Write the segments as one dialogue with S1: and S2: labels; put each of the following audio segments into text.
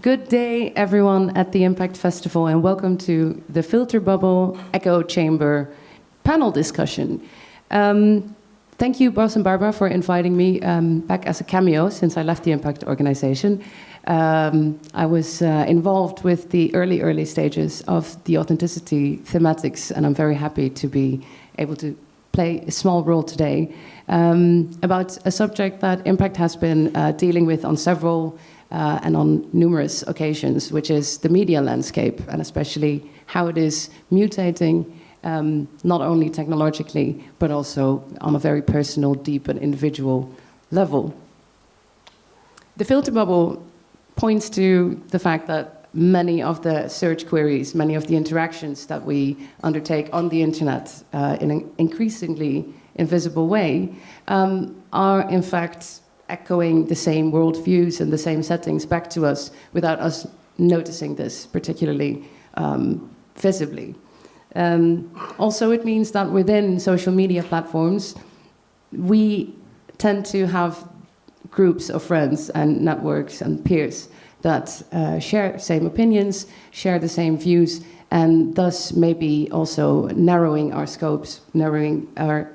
S1: Good day, everyone at the IMPAKT Festival, and welcome to the Filter Bubble Echo Chamber panel discussion. Thank you, Bas and Barbara, for inviting me back as a cameo since I left the IMPAKT organization. I was involved with the early stages of the authenticity thematics, and I'm very happy to be able to play a small role today about a subject that IMPAKT has been dealing with on several and on numerous occasions, which is the media landscape, and especially how it is mutating, not only technologically, but also on a very personal, deep, and individual level. The filter bubble points to the fact that many of the search queries, many of the interactions that we undertake on the internet in an increasingly invisible way are in fact echoing the same worldviews and the same settings back to us without us noticing this particularly visibly. Also, it means that within social media platforms, we tend to have groups of friends and networks and peers that share the same opinions, share the same views, and thus maybe also narrowing our scopes, narrowing our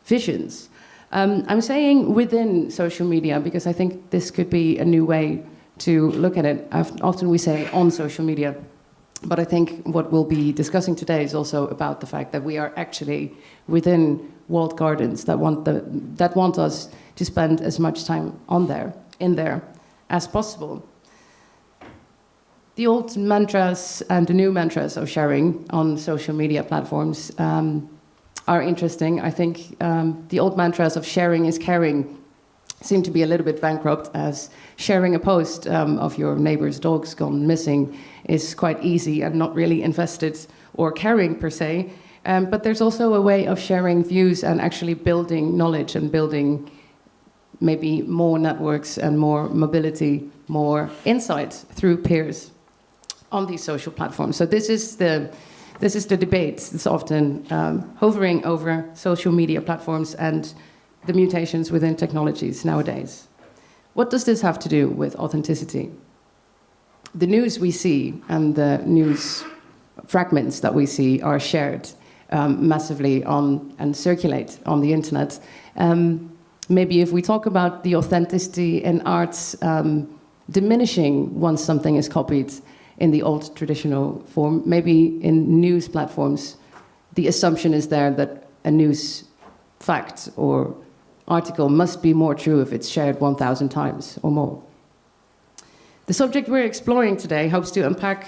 S1: visions. I'm saying within social media because I think this could be a new way to look at it. Often we say on social media, but I think what we'll be discussing today is also about the fact that we are actually within walled gardens that want us to spend as much time in there as possible. The old mantras and the new mantras of sharing on social media platforms are interesting. I think the old mantras of sharing is caring seem to be a little bit bankrupt, as sharing a post of your neighbor's dog's gone missing is quite easy and not really invested or caring per se. But there's also a way of sharing views and actually building knowledge and building maybe more networks and more mobility, more insight through peers on these social platforms. So this is the debate that's often hovering over social media platforms and the mutations within technologies nowadays. What does this have to do with authenticity? The news we see and the news fragments that we see are shared massively on and circulate on the internet. Maybe if we talk about the authenticity in arts diminishing once something is copied in the old traditional form, maybe in news platforms, the assumption is there that a news fact or article must be more true if it's shared 1,000 times or more. The subject we're exploring today hopes to unpack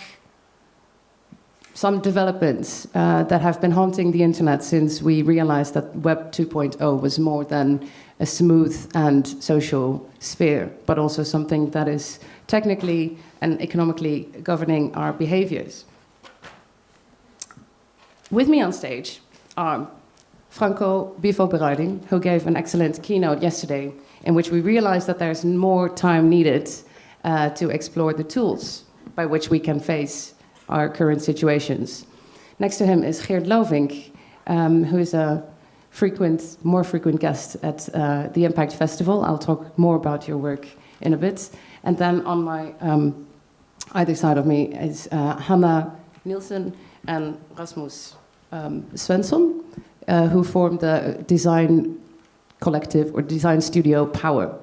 S1: some developments that have been haunting the internet since we realized that Web 2.0 was more than a smooth and social sphere, but also something that is technically and economically governing our behaviors. With me on stage are Franco, Bifo, Berardi, who gave an excellent keynote yesterday in which we realized that there's more time needed to explore the tools by which we can face our current situations. Next to him is Geert Lovink, who is a more frequent guest at the IMPAKT Festival. I'll talk more about your work in a bit. And then on my either side of me is Hanna Nielsen and Rasmus Svensson, who formed the design collective or design studio Power.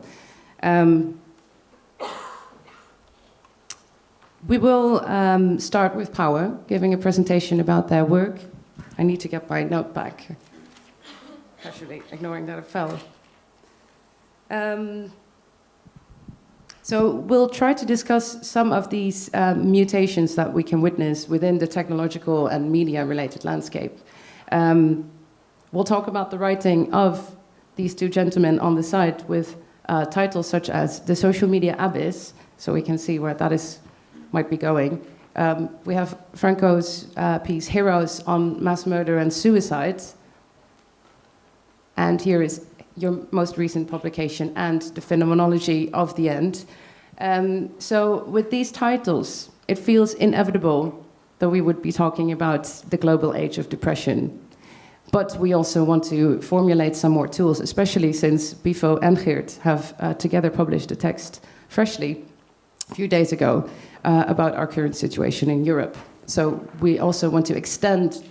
S1: We will start with Power, giving a presentation about their work. I need to get my note back. Actually, ignoring that it fell. So we'll try to discuss some of these mutations that we can witness within the technological and media-related landscape. We'll talk about the writing of these two gentlemen on the side with titles such as The Social Media Abyss, so we can see where that might be going. We have Franco's piece, Heroes on Mass Murder and Suicide. And here is your most recent publication, and the phenomenology of the end. So with these titles, it feels inevitable that we would be talking about the global age of depression. But we also want to formulate some more tools, especially since Bifo and Geert have together published a text freshly a few days ago about our current situation in Europe. So we also want to extend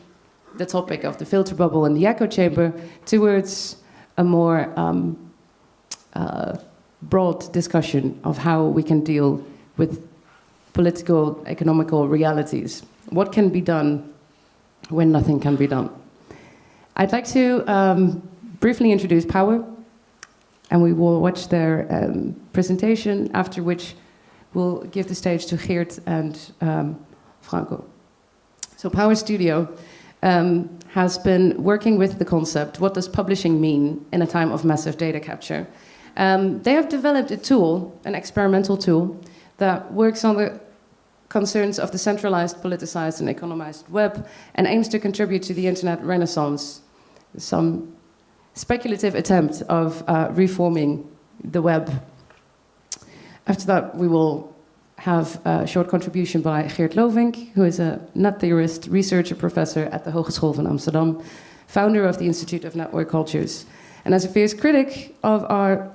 S1: the topic of the filter bubble and the echo chamber towards a more broad discussion of how we can deal with political, economical realities. What can be done when nothing can be done? I'd like to briefly introduce Power, and we will watch their presentation, after which we'll give the stage to Geert and Franco. So Power Studio has been working with the concept, what does publishing mean in a time of massive data capture? They have developed a tool, an experimental tool, that works on the concerns of the centralized, politicized, and economized web, and aims to contribute to the internet renaissance, some speculative attempt of reforming the web. After that, we will have a short contribution by Geert Lovink, who is a net theorist, researcher, professor at the Hogeschool van Amsterdam, founder of the Institute of Network Cultures. And as a fierce critic of our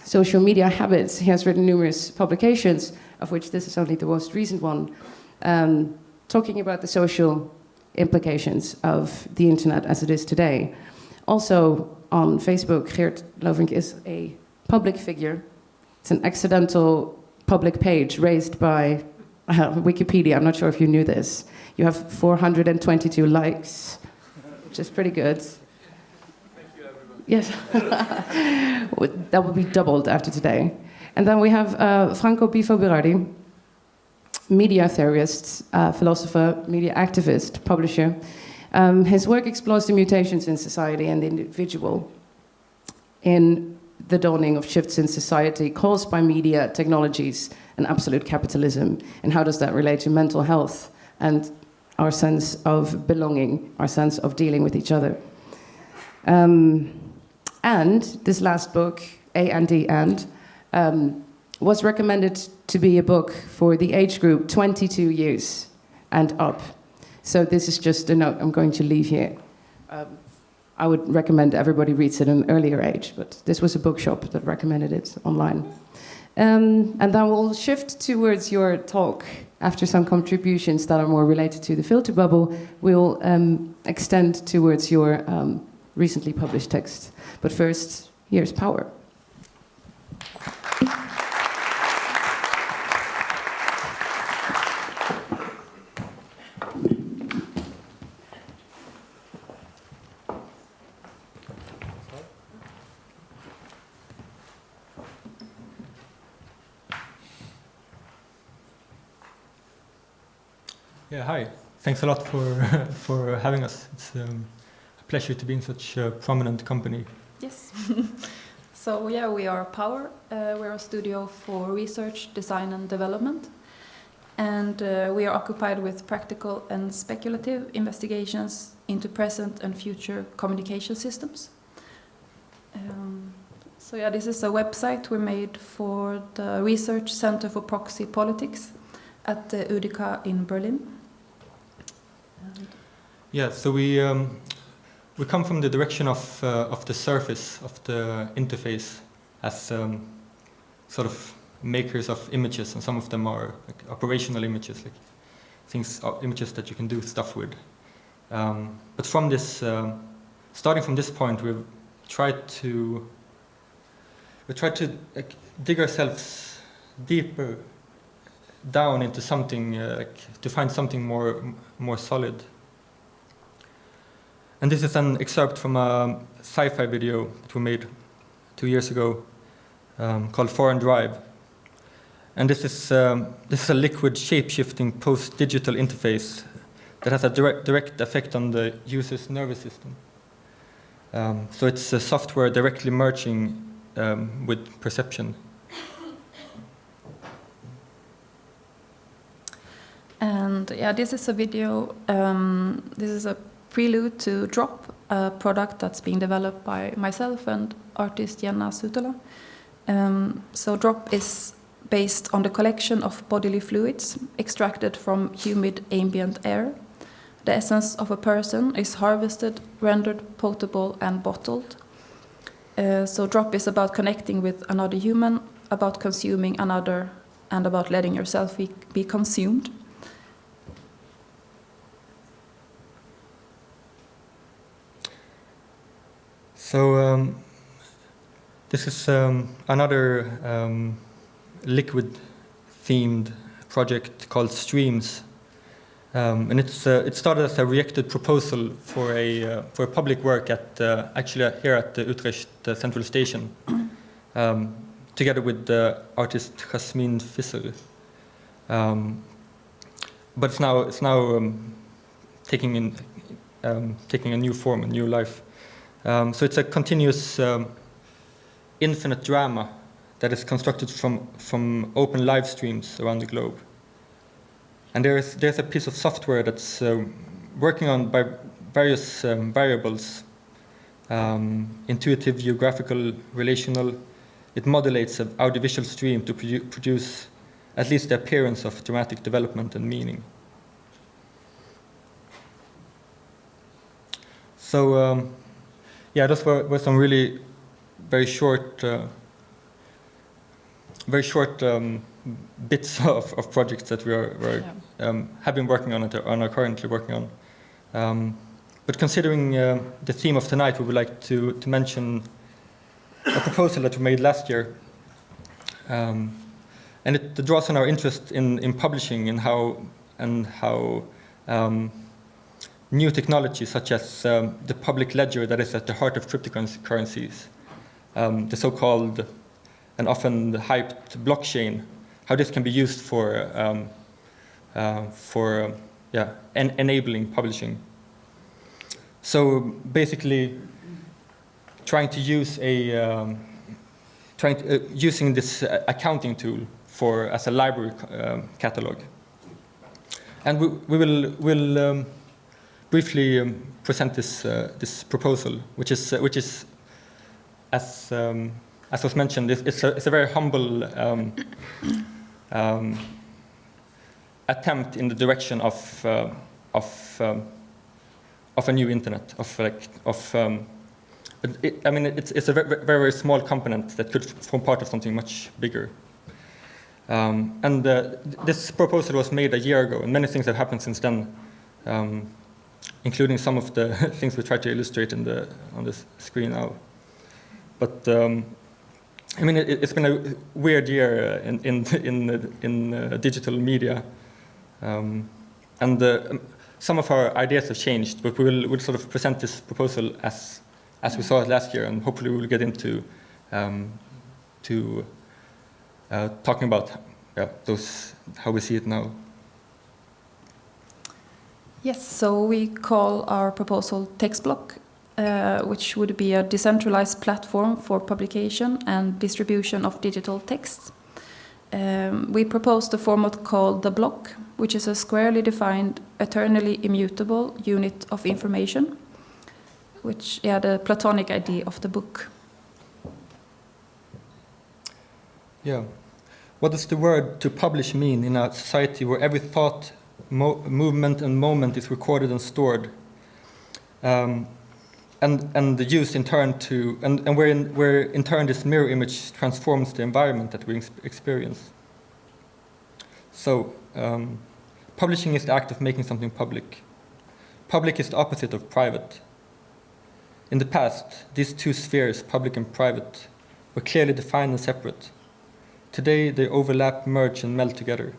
S1: social media habits, he has written numerous publications, of which this is only the most recent one, talking about the social implications of the internet as it is today. Also on Facebook, Geert Lovink is a public figure. It's an accidental public page raised by Wikipedia. I'm not sure if you knew this. You have 422 likes, which is pretty good. Yes, that will be doubled after today. And then we have Franco Bifo Berardi, media theorist, philosopher, media activist, publisher. His work explores the mutations in society and the individual in the dawning of shifts in society caused by media, technologies, and absolute capitalism. And how does that relate to mental health and our sense of belonging, our sense of dealing with each other? And this last book, A and D and, was recommended to be a book for the age group 22 years and up. So this is just a note I'm going to leave here. I would recommend everybody reads it at an earlier age, but this was a bookshop that recommended it online. And then we'll shift towards your talk. After some contributions that are more related to the filter bubble, we'll extend towards your recently published text. But first, here's Power.
S2: Yeah, hi. Thanks a lot for having us. It's a pleasure to be in such prominent company.
S3: Yes. So yeah, we are Power. We're a studio for research, design and development. And we are occupied with practical and speculative investigations into present and future communication systems. So yeah, this is a website we made for the Research Center for Proxy Politics at the Ilga in Berlin.
S2: Yeah, so we come from the direction of the surface of the interface as sort of makers of images, and some of them are like operational images, like things, images that you can do stuff with. But from this, starting from this point, we've tried to like, dig ourselves deeper down into something, like, to find something more solid. And this is an excerpt from a sci-fi video that we made 2 years ago called Foreign Drive. And this is a liquid shape-shifting post-digital interface that has a direct effect on the user's nervous system. So it's a software directly merging with perception.
S3: And yeah, this is a video, this is a prelude to Drop, a product that's being developed by myself and artist Jenna Sutola. So Drop is based on the collection of bodily fluids extracted from humid ambient air. The essence of a person is harvested, rendered potable and bottled. So Drop is about connecting with another human, about consuming another and about letting yourself be consumed.
S2: So this is another liquid-themed project called Streams, and it started as a reacted proposal for a public work at actually here at the Utrecht Central Station, together with the artist Jasmine Visser. But it's now taking a new form, a new life. So it's a continuous infinite drama that is constructed from open live streams around the globe. And there's a piece of software that's working on by various variables, intuitive, geographical, relational. It modulates an audiovisual stream to produce at least the appearance of dramatic development and meaning. So yeah, those were some really very short bits of projects that we have been working on and are currently working on. But considering the theme of tonight, we would like to mention a proposal that we made last year. And it draws on our interest in publishing and how new technologies such as the public ledger that is at the heart of cryptocurrencies, the so-called and often hyped blockchain, how this can be used for enabling publishing. So basically, using this accounting tool as a library catalog, and we will briefly present this proposal, which is as was mentioned, it's a very humble attempt in the direction of a new internet, it's a very, very small component that could form part of something much bigger. This proposal was made a year ago, and many things have happened since then, including some of the things we try to illustrate on this screen now. But it's been a weird year in digital media, and some of our ideas have changed. But we'll sort of present this proposal as we saw it last year, and hopefully we'll get into talking about how we see it now.
S3: Yes, so we call our proposal TextBlock, which would be a decentralized platform for publication and distribution of digital texts. We proposed a format called the block, which is a squarely defined, eternally immutable unit of information, which the Platonic idea of the book.
S2: Yeah. What does the word to publish mean in a society where every thought, movement and moment is recorded and stored, and used in turn where in turn this mirror image transforms the environment that we experience? So publishing is the act of making something public. Public is the opposite of private. In the past, these two spheres, public and private, were clearly defined and separate. Today, they overlap, merge, and meld together.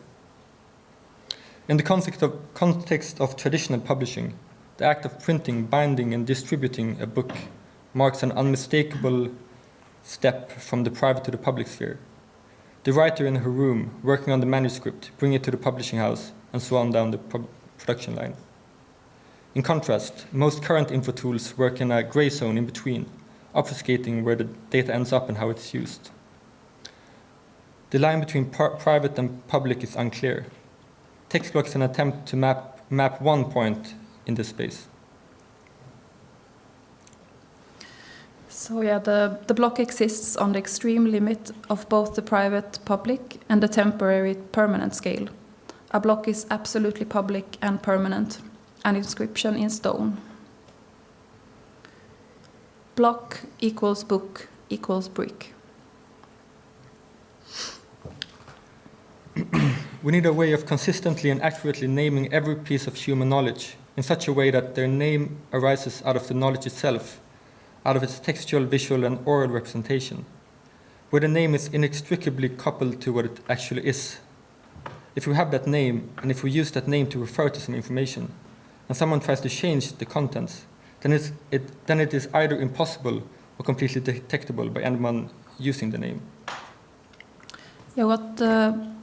S2: In the context of traditional publishing, the act of printing, binding, and distributing a book marks an unmistakable step from the private to the public sphere. The writer in her room, working on the manuscript, bring it to the publishing house, and so on down the production line. In contrast, most current info tools work in a gray zone in between, obfuscating where the data ends up and how it's used. The line between private and public is unclear. TextBlock is an attempt to map one point in this space.
S3: So the block exists on the extreme limit of both the private public and the temporary permanent scale. A block is absolutely public and permanent, an inscription in stone. Block equals book equals brick.
S2: we need a way of consistently and accurately naming every piece of human knowledge in such a way that their name arises out of the knowledge itself, out of its textual, visual, and oral representation, where the name is inextricably coupled to what it actually is. If we have that name, and if we use that name to refer to some information, and someone tries to change the contents, then it is either impossible or completely detectable by anyone using the name.
S3: Yeah, what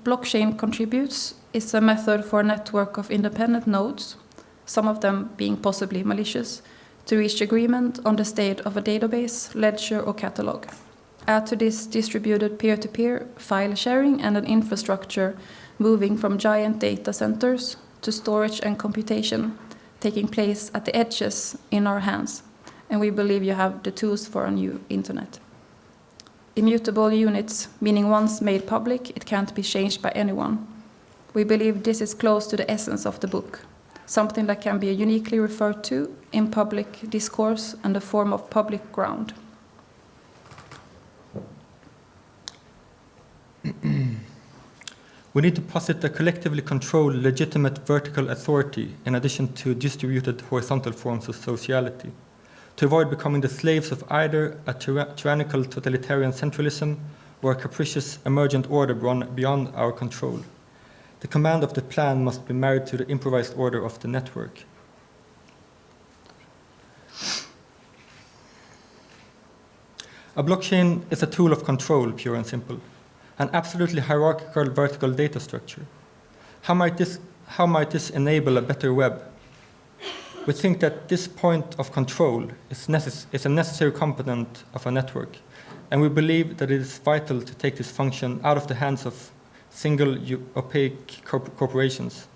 S3: blockchain contributes is a method for a network of independent nodes, some of them being possibly malicious, to reach agreement on the state of a database, ledger, or catalog. Add to this distributed peer-to-peer file sharing and an infrastructure moving from giant data centers to storage and computation, taking place at the edges in our hands. And we believe you have the tools for a new internet. Immutable units, meaning once made public, it can't be changed by anyone. We believe this is close to the essence of the book, something that can be uniquely referred to in public discourse and a form of public ground.
S2: We need to posit a collectively controlled, legitimate vertical authority in addition to distributed horizontal forms of sociality, to avoid becoming the slaves of either a tyrannical totalitarian centralism or a capricious emergent order beyond our control. The command of the plan must be married to the improvised order of the network. A blockchain is a tool of control, pure and simple, an absolutely hierarchical vertical data structure. How might this enable a better web? We think that this point of control is a necessary component of a network, and we believe that it is vital to take this function out of the hands of single opaque corporations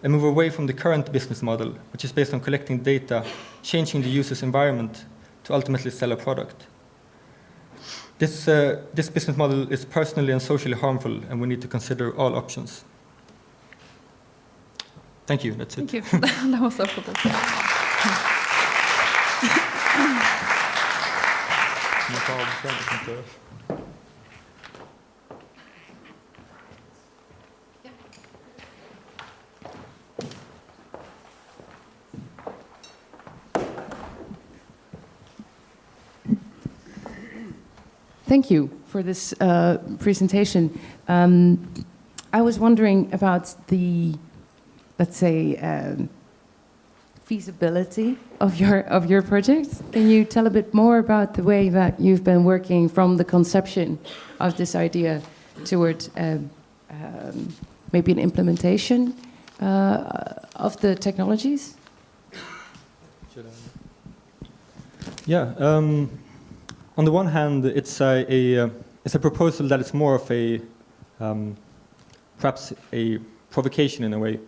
S2: and move away from the current business model, which is based on collecting data, changing the user's environment to ultimately sell a product. This business model is personally and socially harmful, and we need to consider all options. Thank you, that's it.
S3: Thank you. That was our proposal.
S1: Thank you for this presentation. I was wondering about the, let's say, feasibility of your project. Can you tell a bit more about the way that you've been working from the conception of this idea toward maybe an implementation of the technologies?
S2: Yeah. On the one hand, it's a proposal that is more of a perhaps a provocation in a way,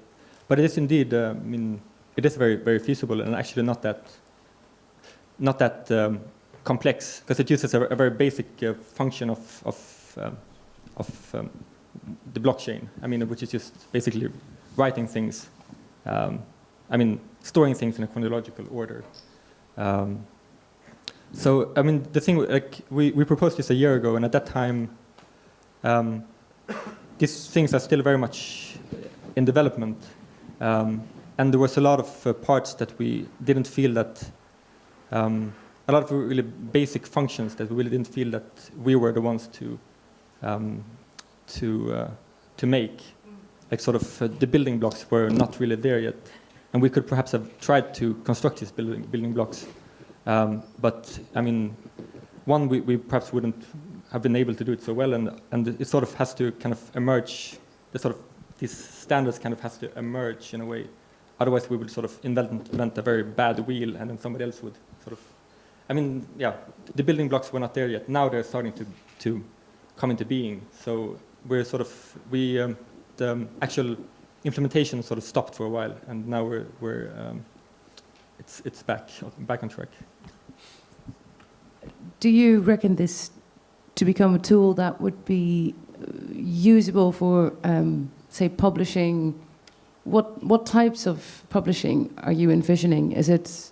S2: but it is indeed. I mean, it is very, very feasible and actually not that complex, because it uses a very basic function of the blockchain. I mean, which is just basically writing things. I mean, storing things in a chronological order. So, I mean, the thing, like, we proposed this a year ago, and at that time, these things are still very much in development. And there was a lot of parts that we didn't feel that, a lot of really basic functions that we really didn't feel that we were the ones to make. Like, sort of, the building blocks were not really there yet. And we could perhaps have tried to construct these building blocks. But I mean, one, we perhaps wouldn't have been able to do it so well, and it sort of has to kind of emerge. These standards kind of has to emerge in a way. Otherwise, we would sort of invent a very bad wheel, and then somebody else would sort of. I mean, yeah, the building blocks were not there yet. Now they're starting to come into being. So we're sort of the actual implementation sort of stopped for a while, and now it's back on track.
S1: Do you reckon this to become a tool that would be usable for, say, publishing? What types of publishing are you envisioning? Is it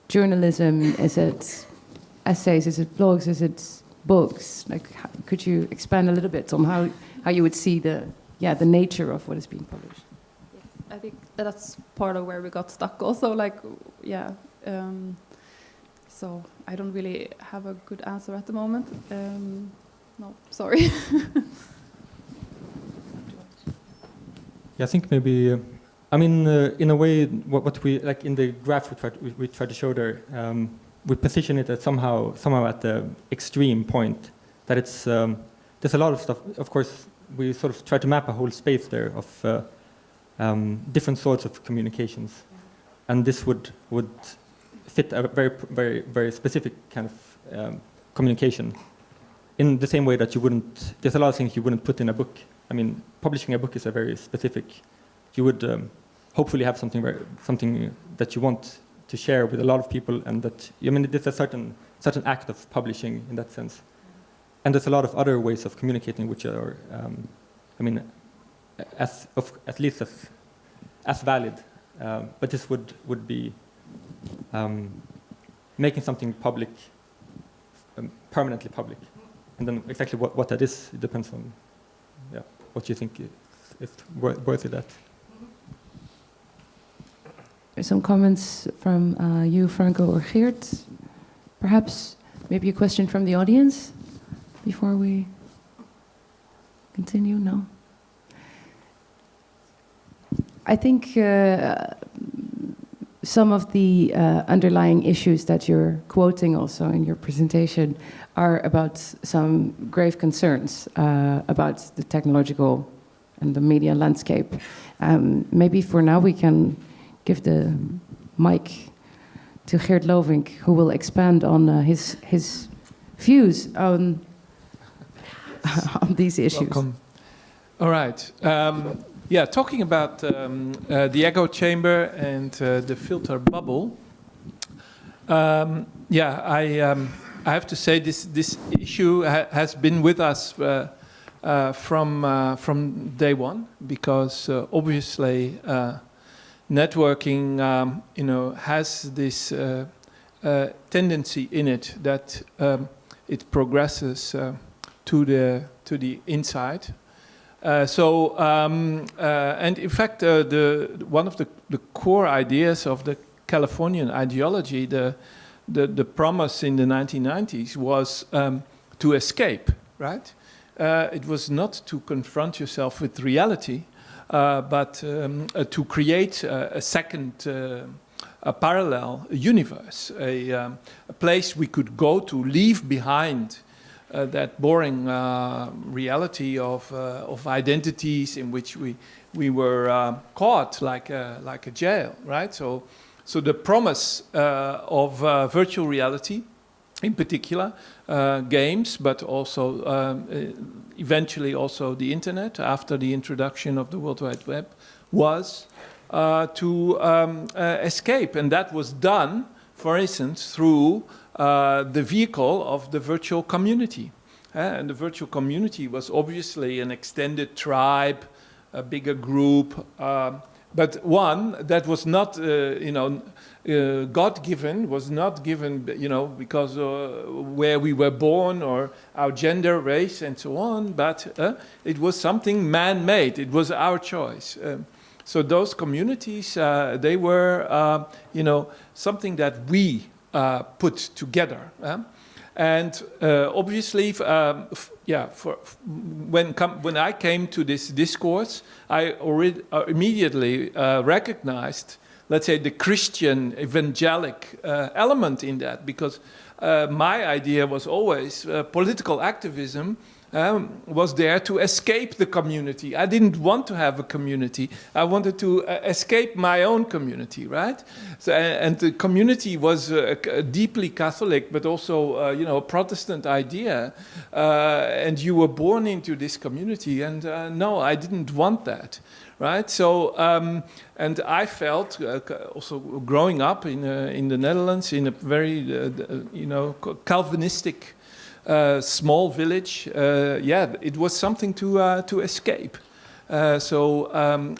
S1: journalism? Is it essays? Is it blogs? Is it books? Like, could you expand a little bit on how you would see the yeah, the nature of what is being published.
S3: I think that's part of where we got stuck also, like, yeah. So I don't really have a good answer at the moment. No, sorry.
S2: Yeah, I think maybe, I mean, in a way, what we, like in the graph we tried to show there, we position it at somehow at the extreme point, that it's, there's a lot of stuff, of course, we sort of try to map a whole space there of different sorts of communications. And this would fit a very specific kind of communication. In the same way that you wouldn't, there's a lot of things you wouldn't put in a book. I mean, publishing a book is a very specific, you would hopefully have something that you want to share with a lot of people, and that, I mean, it's a certain act of publishing in that sense. And there's a lot of other ways of communicating which are, I mean, at least as valid. But this would be making something public, permanently public. And then exactly what that is, it depends on what you think is worthy that.
S1: There's some comments from you, Franco or Geert. Perhaps maybe a question from the audience before we continue? No? I think some of the underlying issues that you're quoting also in your presentation are about some grave concerns about the technological and the media landscape. Maybe for now we can give the mic to Geert Lovink, who will expand on his views on these issues.
S4: Welcome. All right. Yeah, talking about the echo chamber and the filter bubble. Yeah, I have to say this issue has been with us from day one, because obviously networking, has this tendency in it that it progresses to the inside. And in fact, one of the core ideas of the Californian ideology, the promise in the 1990s was to escape, right? It was not to confront yourself with reality, but to create a second, a parallel universe, a place we could go to, leave behind that boring reality of identities in which we were caught like a jail, right? So the promise of virtual reality, in particular, games, but also eventually also the internet after the introduction of the World Wide Web, was to escape, and that was done, for instance, through the vehicle of the virtual community. And the virtual community was obviously an extended tribe, a bigger group, but one that was not, God-given, was not given, because where we were born or our gender, race, and so on, but it was something man-made. It was our choice. So those communities, they were, something that we put together. And obviously, when I came to this discourse, I already immediately recognized, let's say, the Christian evangelic element in that, because my idea was always political activism was there to escape the community. I didn't want to have a community. I wanted to escape my own community, right? So, and the community was a deeply Catholic, but also, a Protestant idea. And you were born into this community. And no, I didn't want that, right? So, and I felt, also growing up in the Netherlands, in a very, Calvinistic small village, it was something to escape. So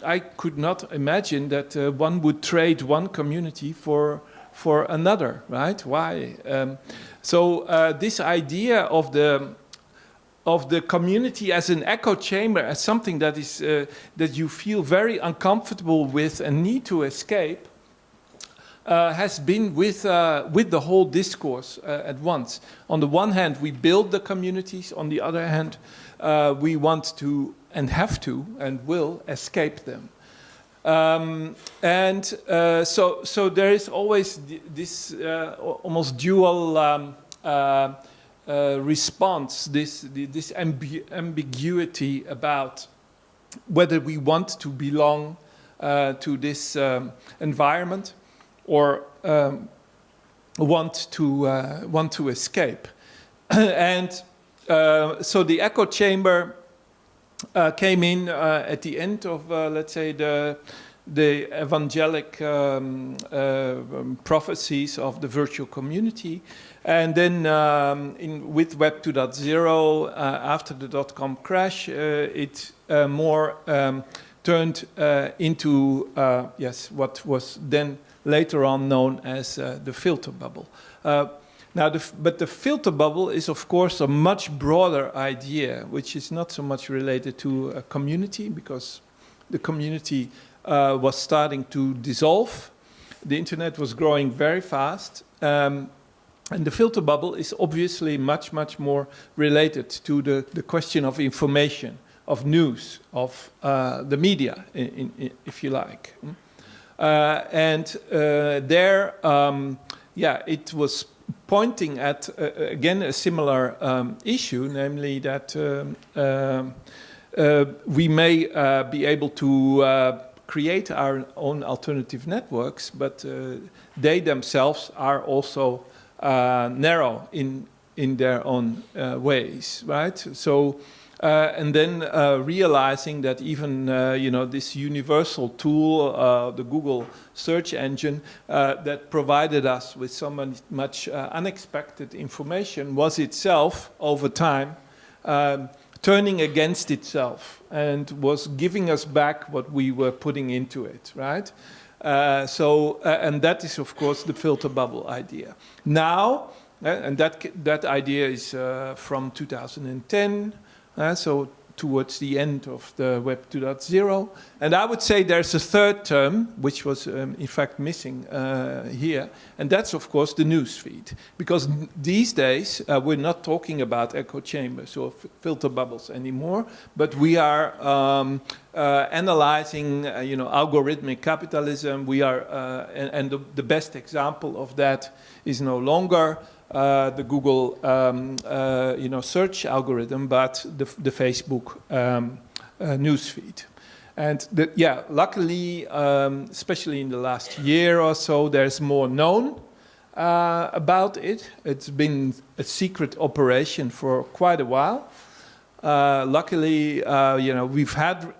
S4: I could not imagine that one would trade one community for another, right? Why? So this idea of the of the community as an echo chamber, as something that is that you feel very uncomfortable with and need to escape, has been with the whole discourse at once. On the one hand, we build the communities. On the other hand, we want to and have to and will escape them. So there is always this almost dual response, this ambiguity about whether we want to belong to this environment or want to escape. And so the echo chamber came in at the end of, let's say, the evangelic prophecies of the virtual community. And then with Web 2.0, after the dot-com crash, it more turned into, what was then later on known as the filter bubble. But the filter bubble is, of course, a much broader idea, which is not so much related to a community, because the community was starting to dissolve. The internet was growing very fast. And the filter bubble is obviously much, much more related to the question of information, of news, of the media, if you like. It was pointing at, again, a similar issue, namely that we may be able to create our own alternative networks, but they themselves are also narrow in their own ways, right? So, and then realizing that even this universal tool, the Google search engine, that provided us with so much unexpected information, was itself over time turning against itself and was giving us back what we were putting into it, right? And that is, of course, the filter bubble idea. Now, and that idea is from 2010, so towards the end of the Web 2.0. And I would say there's a third term, which was in fact missing here, and that's, of course, the newsfeed. Because these days, we're not talking about echo chambers or filter bubbles anymore, but we are analyzing, algorithmic capitalism. We are, and the best example of that is no longer the Google, search algorithm, but the Facebook newsfeed. And luckily, especially in the last year or so, there's more known about it. It's been a secret operation for quite a while. Luckily, we've had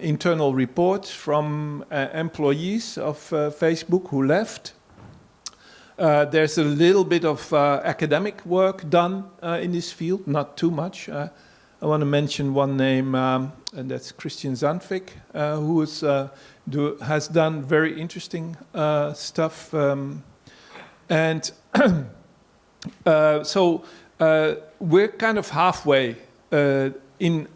S4: internal reports from employees of Facebook who left. There's a little bit of academic work done in this field, not too much. I want to mention one name, and that's Christian Zandvik, who has done very interesting stuff. So we're kind of halfway in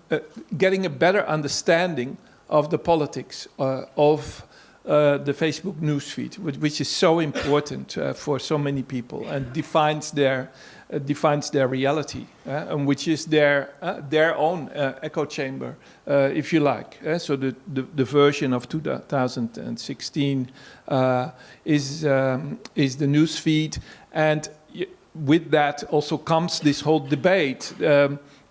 S4: getting a better understanding of the politics of the Facebook newsfeed, which is so important for so many people and defines their reality, and which is their own echo chamber, if you like. So the version of 2016 is the newsfeed, and with that also comes this whole debate.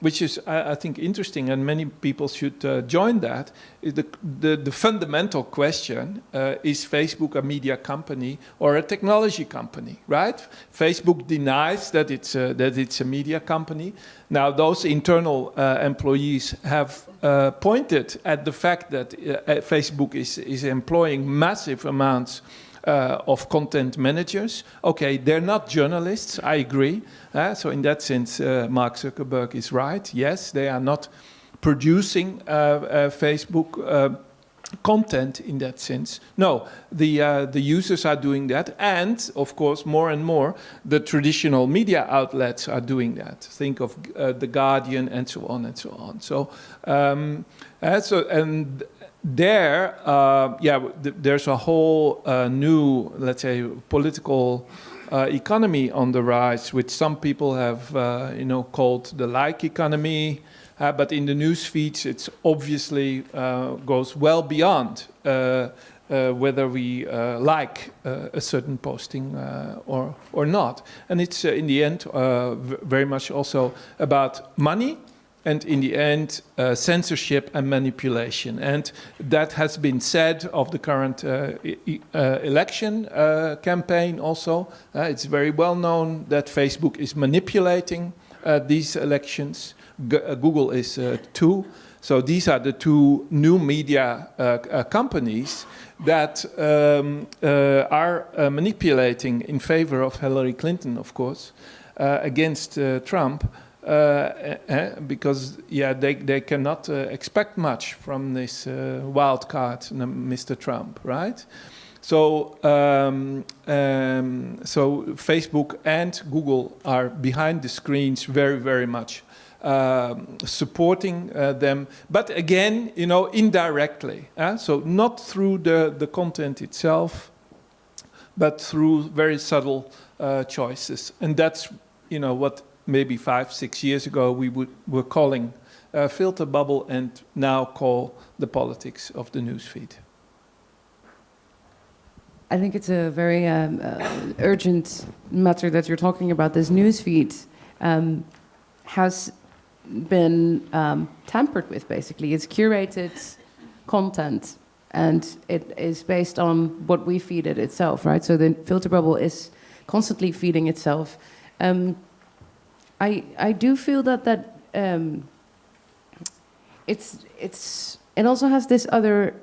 S4: Which is, I think, interesting, and many people should join that. The fundamental question, is Facebook a media company or a technology company, right? Facebook denies that it's a media company. Now, those internal employees have pointed at the fact that Facebook is employing massive amounts of content managers. Okay, they're not journalists, I agree. So in that sense, Mark Zuckerberg is right. Yes, they are not producing Facebook content in that sense. No, the users are doing that, and of course, more and more, the traditional media outlets are doing that. Think of The Guardian and so on and so on. So, there's a whole new, let's say, political economy on the rise, which some people have, called the like economy. But in the news feeds, it's obviously goes well beyond whether we like a certain posting or not. And it's in the end very much also about money, and in the end censorship and manipulation. And that has been said of the current election campaign also. It's very well known that Facebook is manipulating these elections. Google is too. So these are the two new media companies that are manipulating in favor of Hillary Clinton, of course, against Trump, because they cannot expect much from this wild card, Mr. Trump, right? So, so Facebook and Google are behind the screens very, very much supporting them, but again, indirectly. So not through the content itself, but through very subtle choices, and that's what maybe 5-6 years ago we were calling filter bubble, and now call the politics of the newsfeed.
S1: I think it's a very urgent matter that you're talking about. This newsfeed has been tampered with, basically. It's curated content, and it is based on what we feed it itself, right? So the filter bubble is constantly feeding itself. I do feel that it also has this other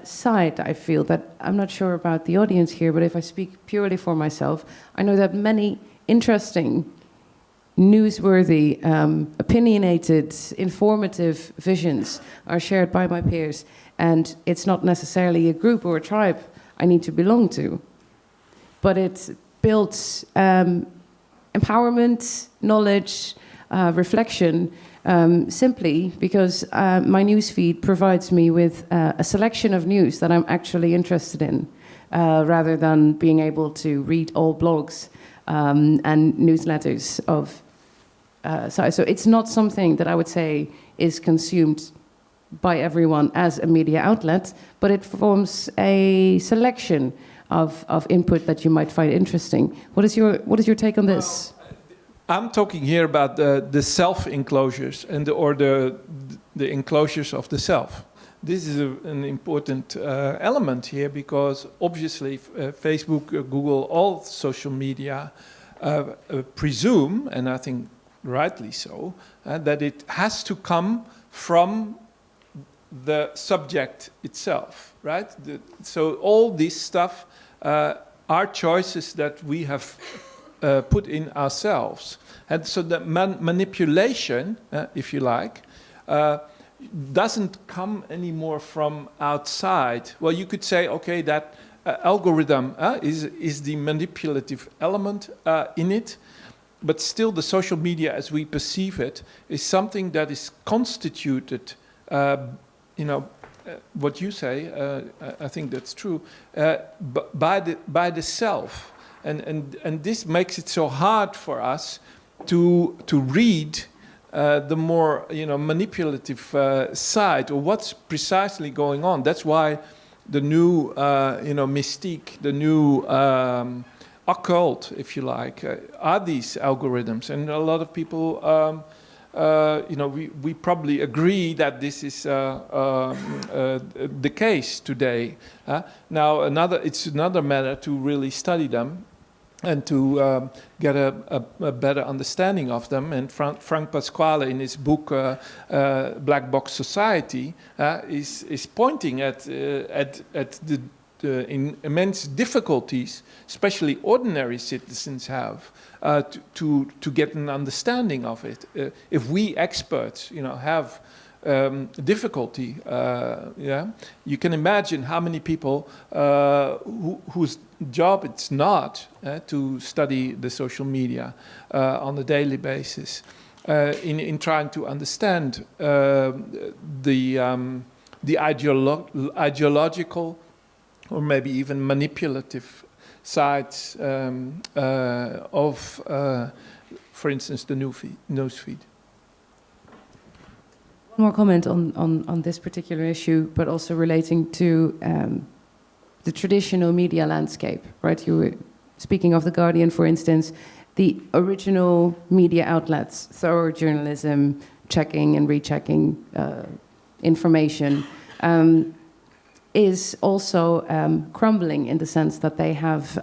S1: side, I feel, that I'm not sure about the audience here, but if I speak purely for myself, I know that many interesting, newsworthy, opinionated, informative visions are shared by my peers, and it's not necessarily a group or a tribe I need to belong to, but it builds empowerment, knowledge, reflection, simply because my newsfeed provides me with a selection of news that I'm actually interested in, rather than being able to read all blogs and newsletters of. So it's not something that I would say is consumed by everyone as a media outlet, but it forms a selection of input that you might find interesting. What is your take on this?
S4: I'm talking here about the self-enclosures and or the enclosures of the self. This is an important element here, because obviously Facebook, Google, all social media presume, and I think rightly so, that it has to come from the subject itself, right? So all this stuff are choices that we have put in ourselves. And so the manipulation, if you like, doesn't come anymore from outside. Well, you could say, okay, that algorithm is the manipulative element in it, but still the social media as we perceive it is something that is constituted, what you say, I think that's true, by the self. And this makes it so hard for us to read the more manipulative side, or what's precisely going on. That's why the new mystique, the new occult, if you like, are these algorithms. And a lot of people, we probably agree that this is the case today. Now, it's another matter to really study them and to get a better understanding of them. And Frank Pasquale, in his book Black Box Society, is pointing at the immense difficulties, especially ordinary citizens have, to get an understanding of it. If we experts, have difficulty. Yeah, you can imagine how many people whose job it's not to study the social media on a daily basis, in trying to understand the ideological or maybe even manipulative sides of, for instance, the newsfeed.
S1: One more comment on this particular issue, but also relating to the traditional media landscape, right? You were speaking of The Guardian, for instance, the original media outlets, thorough journalism, checking and rechecking information, is also crumbling in the sense that they have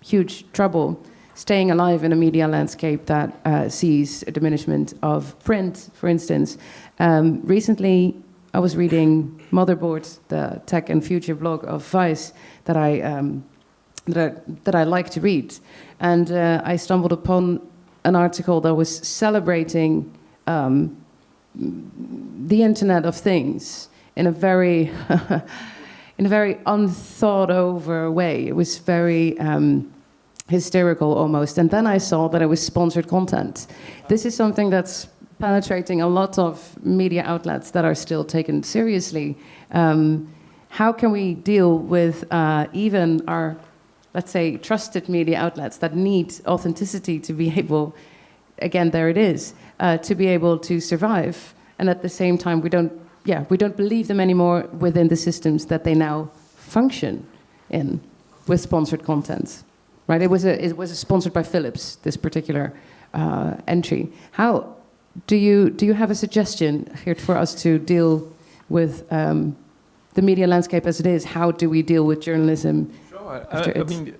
S1: huge trouble staying alive in a media landscape that sees a diminishment of print, for instance. Recently, I was reading Motherboard, the tech and future blog of Vice that I like to read, and I stumbled upon an article that was celebrating the Internet of Things in a very unthought over way. It was very hysterical almost. And then I saw that it was sponsored content. This is something that's penetrating a lot of media outlets that are still taken seriously. How can we deal with even our, let's say, trusted media outlets that need authenticity to be able, again, there it is, to be able to survive, and at the same time we don't believe them anymore within the systems that they now function in with sponsored content, right? It was sponsored by Philips, this particular entry. How do you have a suggestion here for us to deal with the media landscape as it is? How do we deal with journalism?
S4: Sure. I mean,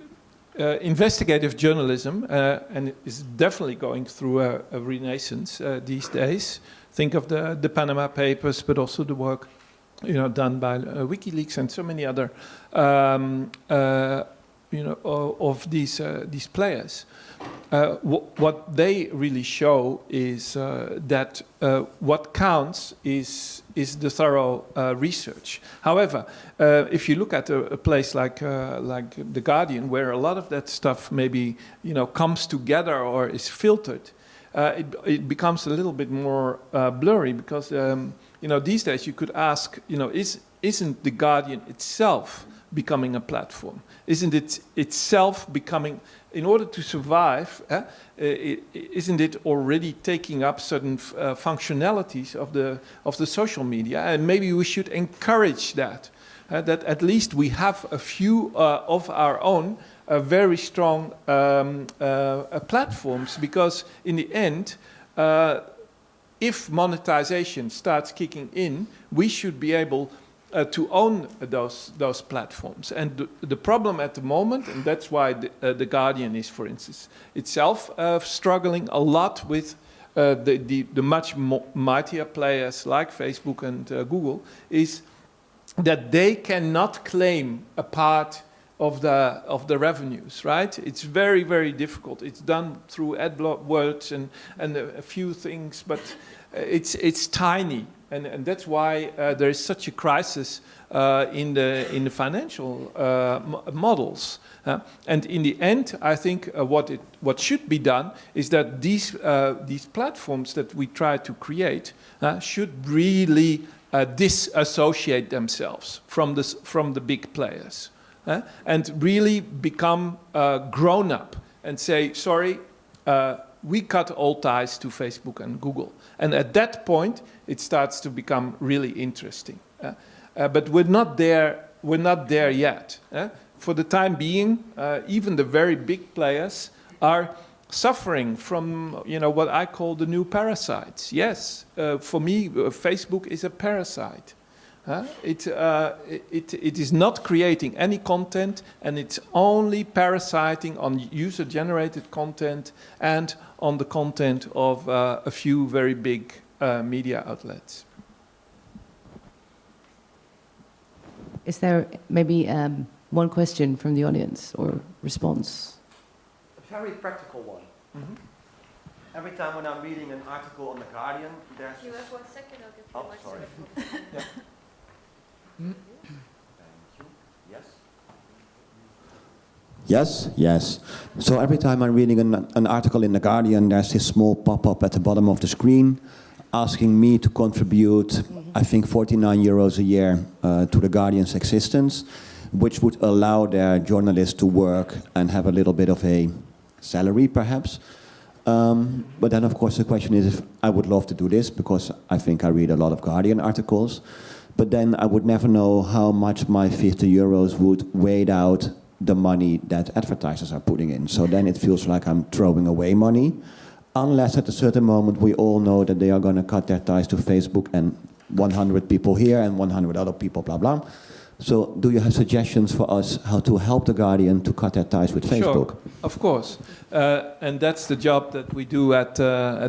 S4: investigative journalism and is definitely going through a renaissance these days. Think of the Panama Papers, but also the work, done by WikiLeaks and so many other, of these players. What they really show is that what counts is the thorough research. However, if you look at a place like The Guardian, where a lot of that stuff maybe comes together or is filtered, it becomes a little bit more blurry because these days you could ask, isn't The Guardian itself becoming a platform? Isn't it itself becoming, in order to survive, isn't it already taking up certain functionalities of the social media? And maybe we should encourage that, that at least we have a few of our own very strong platforms, because in the end, if monetization starts kicking in, we should be able to own those platforms. And the problem at the moment, and that's why the Guardian is, for instance, itself struggling a lot with the much mightier players like Facebook and Google, is that they cannot claim a part of the revenues, right? It's very, very difficult. It's done through AdWords and a few things, but it's tiny. And that's why there is such a crisis in the financial models. And in the end, I think what should be done is that these platforms that we try to create should really disassociate themselves from the big players, and really become grown up and say, sorry, we cut all ties to Facebook and Google. And at that point, it starts to become really interesting. But we're not there yet. For the time being, even the very big players are suffering from what I call the new parasites. Yes, for me, Facebook is a parasite. It is not creating any content, and it's only parasiting on user-generated content and on the content of a few very big media outlets.
S1: Is there maybe one question from the audience or response?
S5: A very practical one. every time when I'm reading an article on The Guardian, there's...
S6: If you have 1 second, I'll give you
S5: Oh,
S6: a
S5: sorry.
S6: microphone.
S5: Thank you. Yes? Yes. So every time I'm reading an article in The Guardian, there's this small pop-up at the bottom of the screen asking me to contribute, I think, 49 euros a year to The Guardian's existence, which would allow their journalists to work and have a little bit of a salary, perhaps. But then, of course, the question is if I would love to do this, because I think I read a lot of Guardian articles, but then I would never know how much my 50 euros would weigh out the money that advertisers are putting in. So then it feels like I'm throwing away money, unless at a certain moment we all know that they are going to cut their ties to Facebook and 100 people here and 100 other people, blah, blah. So do you have suggestions for us how to help The Guardian to cut their ties with Facebook?
S4: Sure, of course. And that's the job that we do at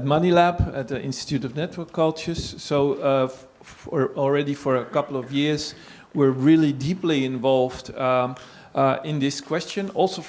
S4: Money Lab, at the Institute of Network Cultures. So already for a couple of years, we're really deeply involved in this question, also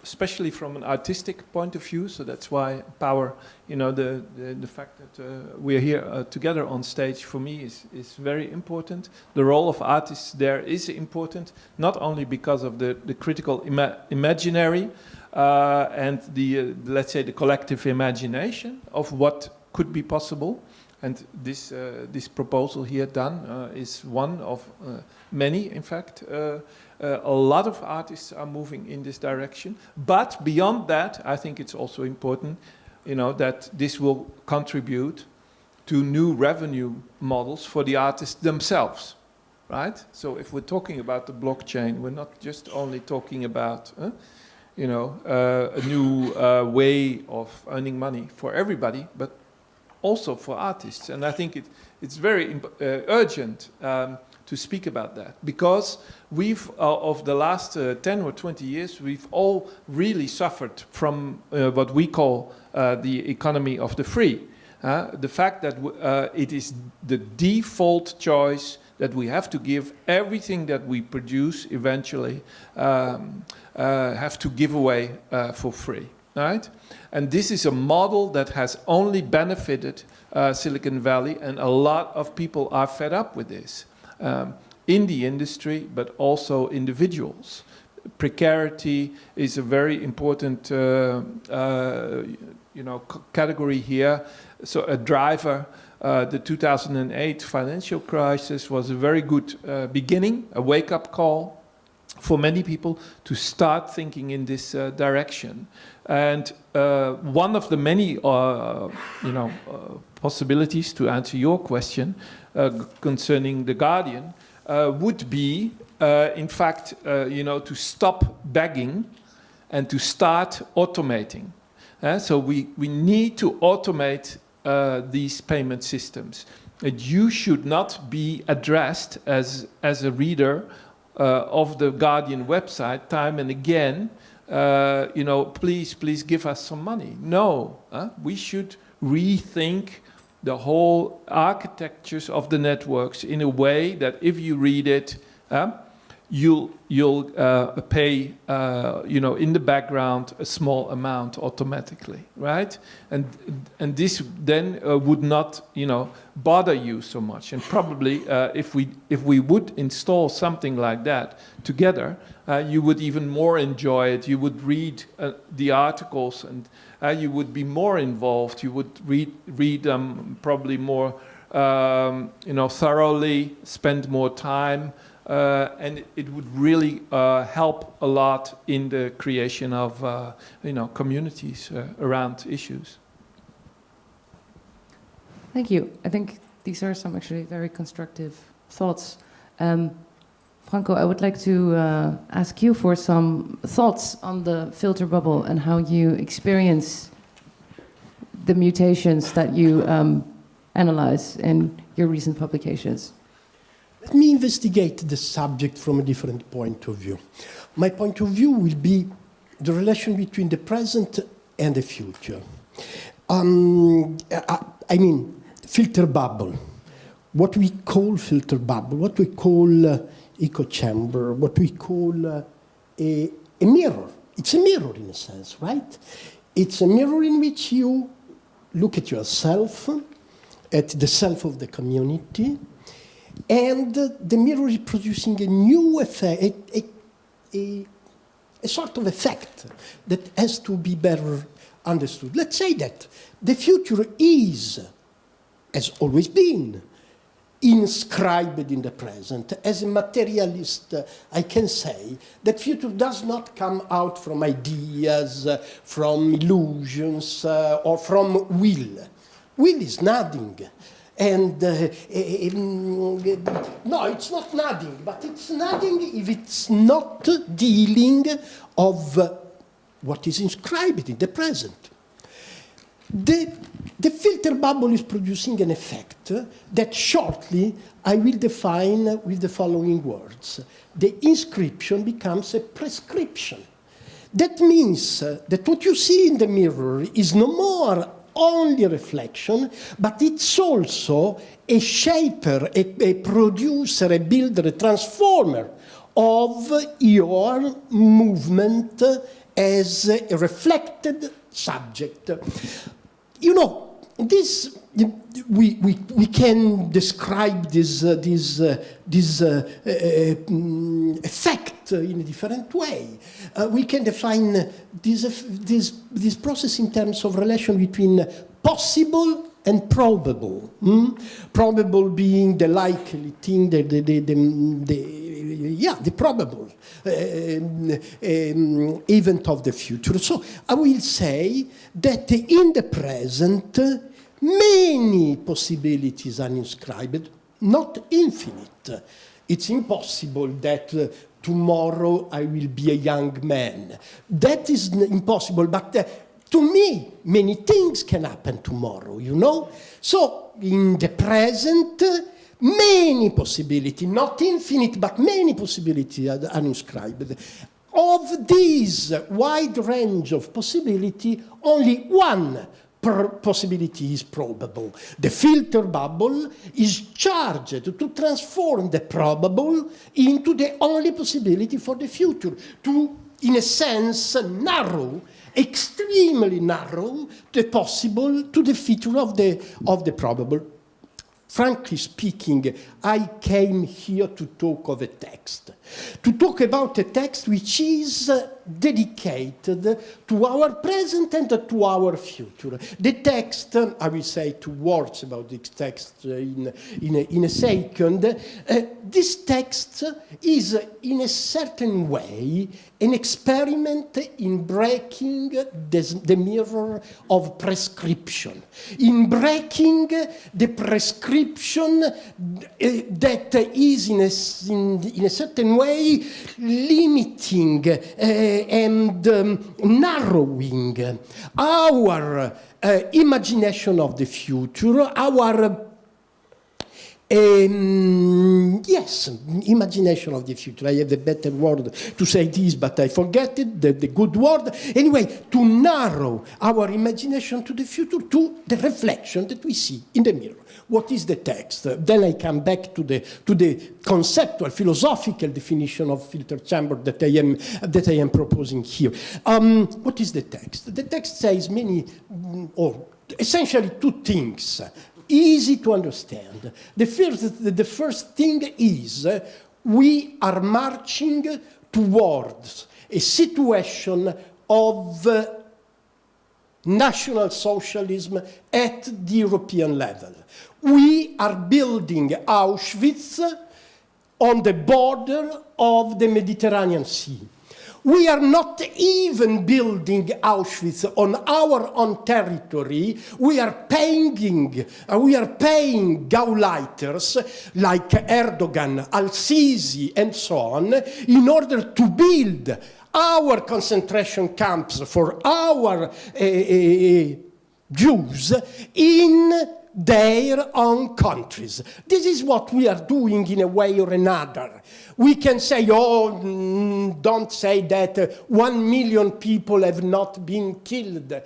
S4: especially from an artistic point of view. So that's why Power, the fact that we're here together on stage for me is very important. The role of artists there is important, not only because of the critical imaginary and the let's say the collective imagination of what could be possible. And this proposal here done is one of many, in fact. A lot of artists are moving in this direction. But beyond that, I think it's also important, that this will contribute to new revenue models for the artists themselves, right? So if we're talking about the blockchain, we're not just only talking about, a new way of earning money for everybody, but also for artists. And I think it's very urgent to speak about that, because we've, of the last 10 or 20 years, we've all really suffered from what we call the economy of the free. The fact that it is the default choice that we have to give everything that we produce eventually have to give away for free, right? And this is a model that has only benefited Silicon Valley, and a lot of people are fed up with this. In the industry, but also individuals. Precarity is a very important, category here. So a driver. The 2008 financial crisis was a very good beginning, a wake-up call for many people to start thinking in this direction. And one of the many, possibilities to answer your question concerning The Guardian would be, in fact, to stop begging and to start automating. So we need to automate these payment systems. And you should not be addressed as a reader of the Guardian website time and again, please give us some money. No, we should rethink the whole architectures of the networks in a way that if you read it, you'll pay, in the background a small amount automatically, right? And this then would not, bother you so much. And probably if we would install something like that together, you would even more enjoy it. You would read the articles, and you would be more involved. You would read them probably more, thoroughly, spend more time. And it would really help a lot in the creation of, communities around issues.
S1: Thank you. I think these are some actually very constructive thoughts. Franco, I would like to ask you for some thoughts on the filter bubble and how you experience the mutations that you analyze in your recent publications.
S7: Let me investigate the subject from a different point of view. My point of view will be the relation between the present and the future. Filter bubble. What we call filter bubble, what we call echo chamber, what we call a mirror. It's a mirror in a sense, right? It's a mirror in which you look at yourself, at the self of the community, and the mirror is producing a new effect, a sort of effect that has to be better understood. Let's say that the future is, has always been, inscribed in the present. As a materialist, I can say that future does not come out from ideas, from illusions, or from will. Will is nothing. And no, it's not nothing, but it's nothing if it's not dealing of what is inscribed in the present. The filter bubble is producing an effect that shortly I will define with the following words. The inscription becomes a prescription. That means that what you see in the mirror is no more only a reflection, but it's also a shaper, a producer, a builder, a transformer of your movement as a reflected subject. You know, this we can describe this effect in a different way. We can define this process in terms of relation between possible and probable. Probable being the likely thing, the probable event of the future. So I will say that in the present, many possibilities are inscribed, not infinite. It's impossible that tomorrow I will be a young man. That is impossible, but to me, many things can happen tomorrow, you know? So in the present, many possibilities, not infinite, but many possibilities are inscribed. Of this wide range of possibility, only one possibility is probable. The filter bubble is charged to transform the probable into the only possibility for the future, to, in a sense, narrow, extremely narrow, the possible to the future of the probable. Frankly speaking, I came here to talk of a text, to talk about a text which is dedicated to our present and to our future. The text, I will say 2 words about this text in a second. This text is, in a certain way, an experiment in breaking the mirror of prescription, in breaking the prescription that is, in a certain way, limiting and narrowing our imagination of the future, our yes, imagination of the future. I have a better word to say this, but I forget it, the good word. Anyway, to narrow our imagination to the future, to the reflection that we see in the mirror. What is the text? Then I come back to the conceptual, philosophical definition of filter chamber that I am proposing here. What is the text? The text says or essentially 2 things. Easy to understand. The first thing is we are marching towards a situation of national socialism at the European level. We are building Auschwitz on the border of the Mediterranean Sea. We are not even building Auschwitz on our own territory. We are paying Gauleiters like Erdogan, Al-Sisi, and so on, in order to build our concentration camps for our Jews in their own countries. This is what we are doing in a way or another. We can say, don't say that 1 million people have not been killed.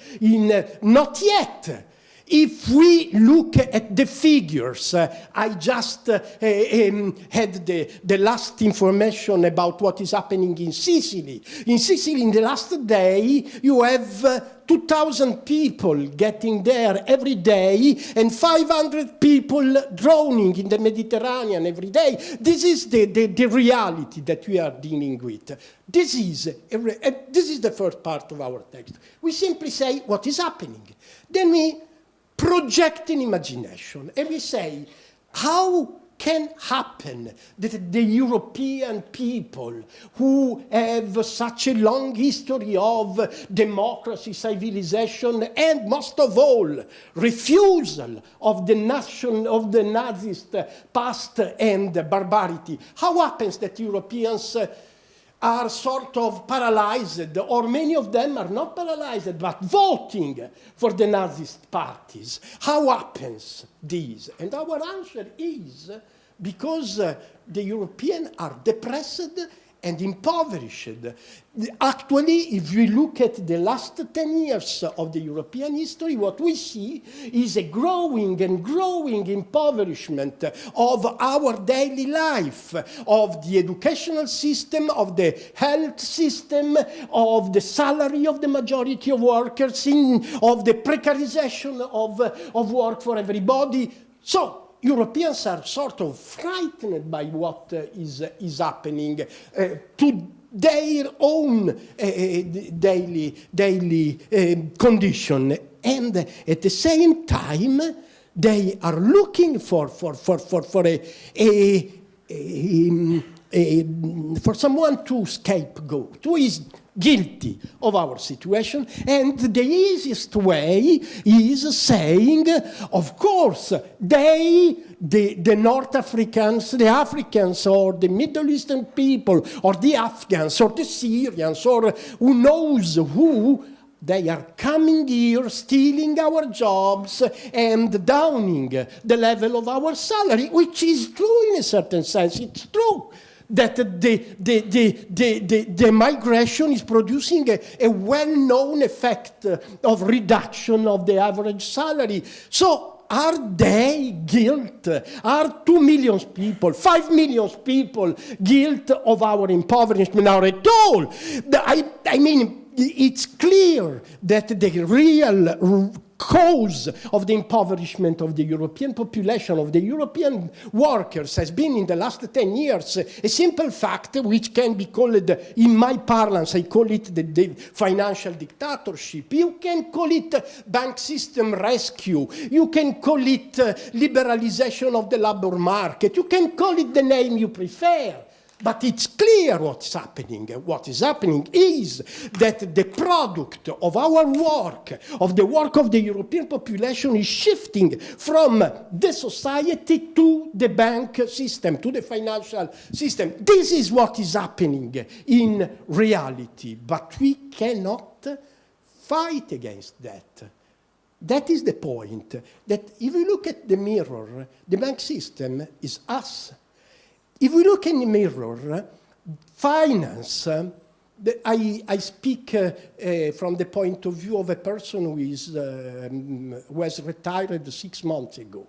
S7: Not yet. If we look at the figures, I just had the last information about what is happening in Sicily. In Sicily, in the last day, you have 2,000 people getting there every day and 500 people drowning in the Mediterranean every day. This is the reality that we are dealing with. This is the first part of our text. We simply say what is happening. Then we project an imagination, and we say, how can happen that the European people who have such a long history of democracy, civilization, and most of all, refusal of the Nazist past and barbarity, how happens that Europeans are sort of paralyzed, or many of them are not paralyzed, but voting for the Nazist parties? How happens this? And our answer is because the Europeans are depressed and impoverished. Actually, if we look at the last 10 years of the European history, what we see is a growing and growing impoverishment of our daily life, of the educational system, of the health system, of the salary of the majority of workers, of the precarization of work for everybody. So, Europeans are sort of frightened by what is happening to their own daily condition, and at the same time they are looking for someone to scapegoat, who is guilty of our situation, and the easiest way is saying, of course, the North Africans, the Africans, or the Middle Eastern people, or the Afghans, or the Syrians, or who knows who, they are coming here, stealing our jobs, and downing the level of our salary, which is true in a certain sense. It's true that the migration is producing a well-known effect of reduction of the average salary. So are they guilty? Are 2 million people, 5 million people guilty of our impoverishment? Not at all. I mean, it's clear that the real cause of the impoverishment of the European population, of the European workers, has been in the last 10 years a simple fact which can be called, in my parlance, I call it the financial dictatorship. You can call it bank system rescue. You can call it liberalization of the labor market. You can call it the name you prefer. But it's clear what's happening. What is happening is that the product of our work, of the work of the European population, is shifting from the society to the bank system, to the financial system. This is what is happening in reality, but we cannot fight against that. That is the point, that if you look at the mirror, the bank system is us. If we look in the mirror, finance, I speak from the point of view of a person who was retired 6 months ago.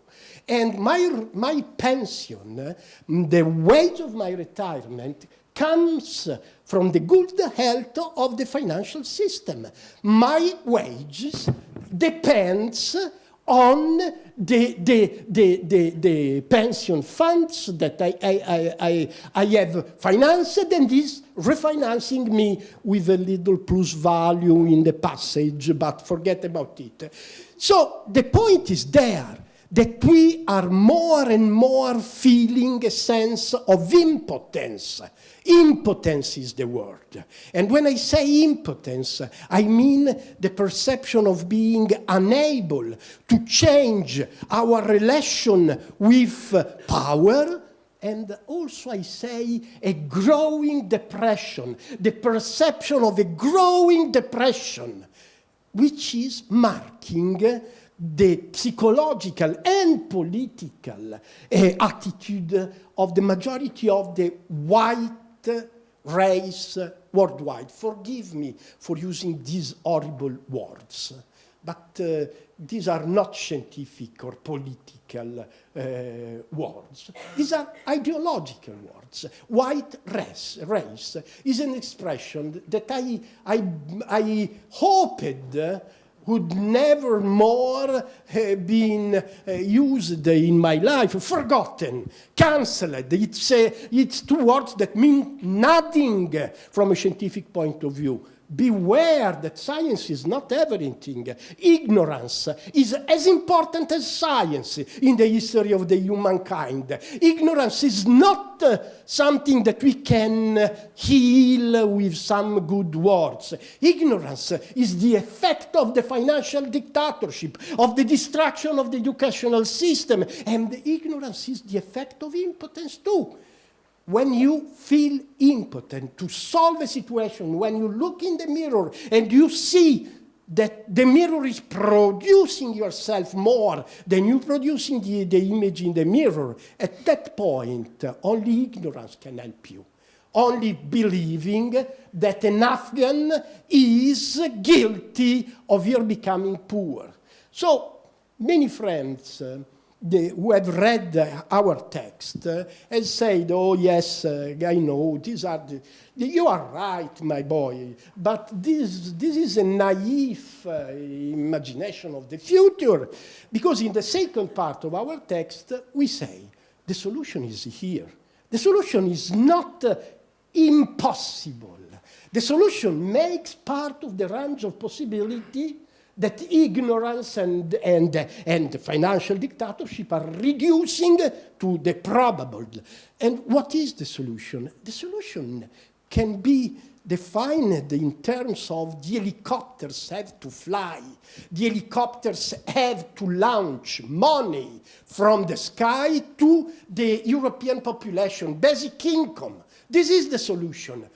S7: And my pension, the wage of my retirement, comes from the good health of the financial system. My wages depends on the pension funds that I have financed, and is refinancing me with a little plus value in the passage, but forget about it. So the point is there, that we are more and more feeling a sense of impotence. Impotence is the word. And when I say impotence, I mean the perception of being unable to change our relation with power, and also I say a growing depression, the perception of a growing depression, which is marking the psychological and political attitude of the majority of the white race worldwide. Forgive me for using these horrible words, but these are not scientific or political words. These are ideological words. White race is an expression that I hoped would never more been used in my life, forgotten, cancelled. It's two words that mean nothing from a scientific point of view. Beware that science is not everything. Ignorance is as important as science in the history of the humankind. Ignorance is not something that we can heal with some good words. Ignorance is the effect of the financial dictatorship, of the destruction of the educational system, and ignorance is the effect of impotence too. When you feel impotent to solve a situation, when you look in the mirror and you see that the mirror is producing yourself more than you producing the image in the mirror, at that point, only ignorance can help you. Only believing that an Afghan is guilty of your becoming poor. So, many friends who have read our text have said, oh yes, I know, these are you are right, my boy, but this is a naive imagination of the future. Because in the second part of our text, we say, the solution is here. The solution is not impossible. The solution makes part of the range of possibility that ignorance and financial dictatorship are reducing to the probable. And what is the solution? The solution can be defined in terms of the helicopters have to fly. The helicopters have to launch money from the sky to the European population, basic income. This is the solution.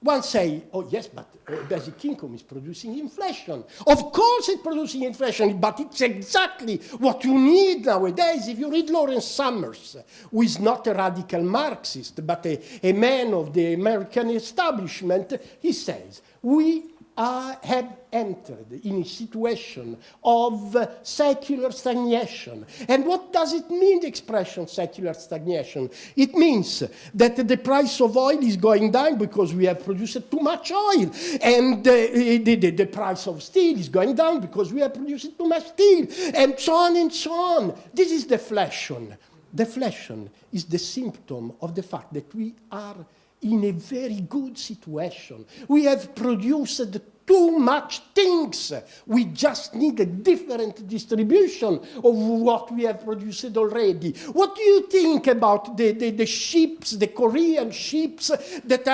S7: One say, oh yes, but basic income is producing inflation. Of course it's producing inflation, but it's exactly what you need nowadays. If you read Lawrence Summers, who is not a radical Marxist, but a man of the American establishment, he says, we have entered in a situation of secular stagnation. And what does it mean, the expression secular stagnation? It means that the price of oil is going down because we have produced too much oil. And the price of steel is going down because we have produced too much steel. And so on and so on. This is deflation. Deflation is the symptom of the fact that we are in a very good situation. We have produced too much things. We just need a different distribution of what we have produced already. What do you think about the ships, the Korean ships that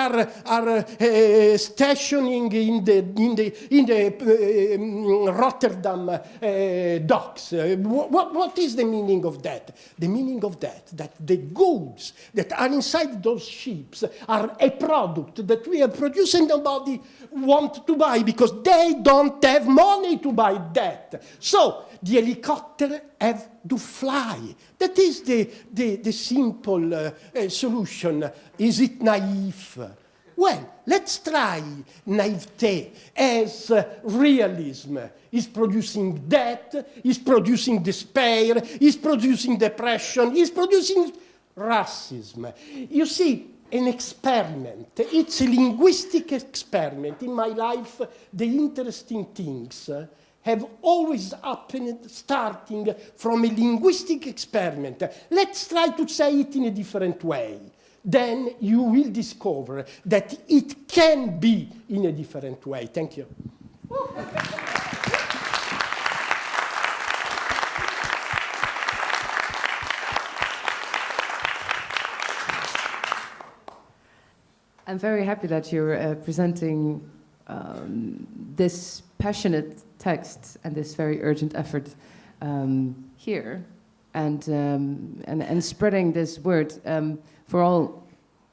S7: are stationing in the Rotterdam docks? What is the meaning of that? The meaning of that the goods that are inside those ships are a product that we have produced and nobody wants to buy because they don't have money to buy that. So the helicopter have to fly. That is the simple solution. Is it naive? Well, let's try naivete as realism is producing death, is producing despair, is producing depression, is producing racism. You see, an experiment. It's a linguistic experiment. In my life, the interesting things have always happened starting from a linguistic experiment. Let's try to say it in a different way. Then you will discover that it can be in a different way. Thank you.
S1: I'm very happy that you're presenting this passionate text and this very urgent effort here, and spreading this word. For all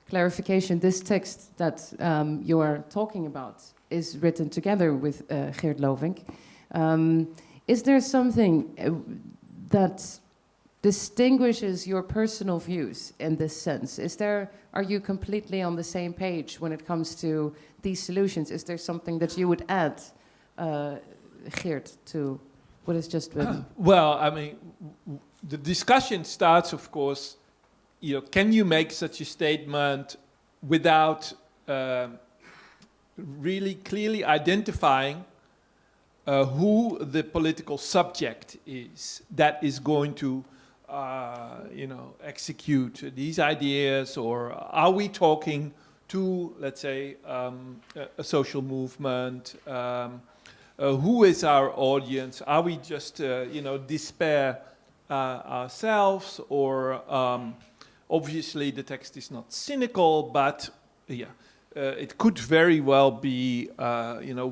S1: clarification, this text that you are talking about is written together with Geert Lovink. Is there something that distinguishes your personal views in this sense? Are you completely on the same page when it comes to these solutions? Is there something that you would add, Geert, to What is just been...
S4: Well, I mean, the discussion starts, of course, can you make such a statement without really clearly identifying who the political subject is that is going to, execute these ideas, or are we talking to, let's say, a social movement? Who is our audience? Are we just, despair ourselves, or obviously the text is not cynical, but it could very well be,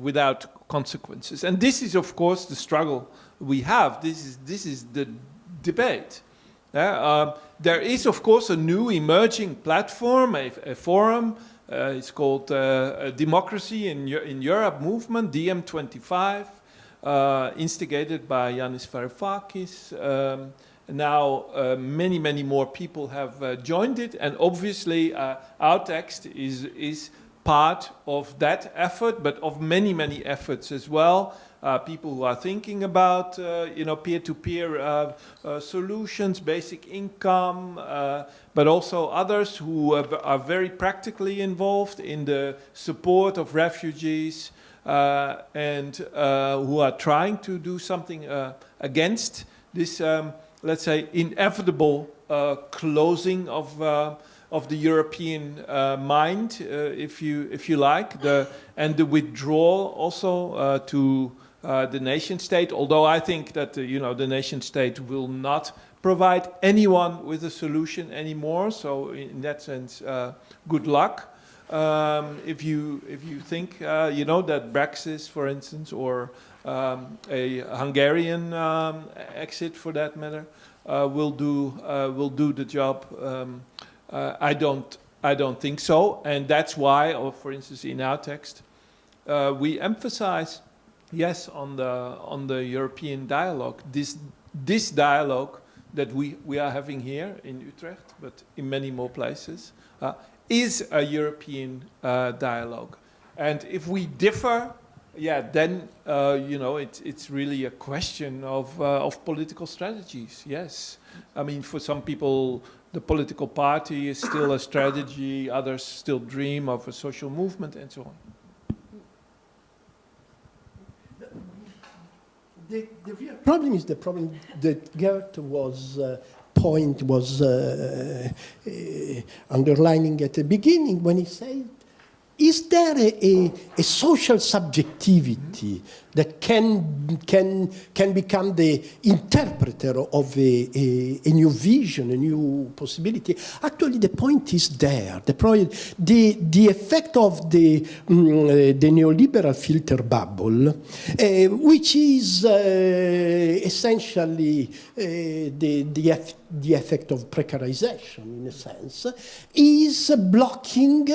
S4: without consequences. And this is, of course, the struggle we have. This is the debate. There is, of course, a new emerging platform, a forum. It's called Democracy in Europe Movement, DM25, instigated by Yanis Varoufakis. Now many, many more people have joined it, and obviously our text is part of that effort, but of many, many efforts as well. People who are thinking about, peer-to-peer solutions, basic income, but also others who are very practically involved in the support of refugees and who are trying to do something against this, let's say, inevitable closing of the European mind, if you like, and the withdrawal also to the nation state. Although I think that the nation state will not provide anyone with a solution anymore. So in that sense, good luck. If you think that Brexit, for instance, or a Hungarian exit, for that matter, will do the job. I don't think so, and that's why, for instance, in our text, we emphasize, yes, on the European dialogue. This dialogue that we are having here in Utrecht, but in many more places, is a European dialogue. And if we differ, then it's really a question of political strategies. Yes, I mean, for some people, the political party is still a strategy. Others still dream of a social movement, and so on.
S7: The real problem is the problem that Geert was underlining at the beginning when he said, is there a social subjectivity that can become the interpreter of a new vision, a new possibility? Actually, the point is there. The effect of the neoliberal filter bubble, which is essentially the effect of precarization, in a sense, is blocking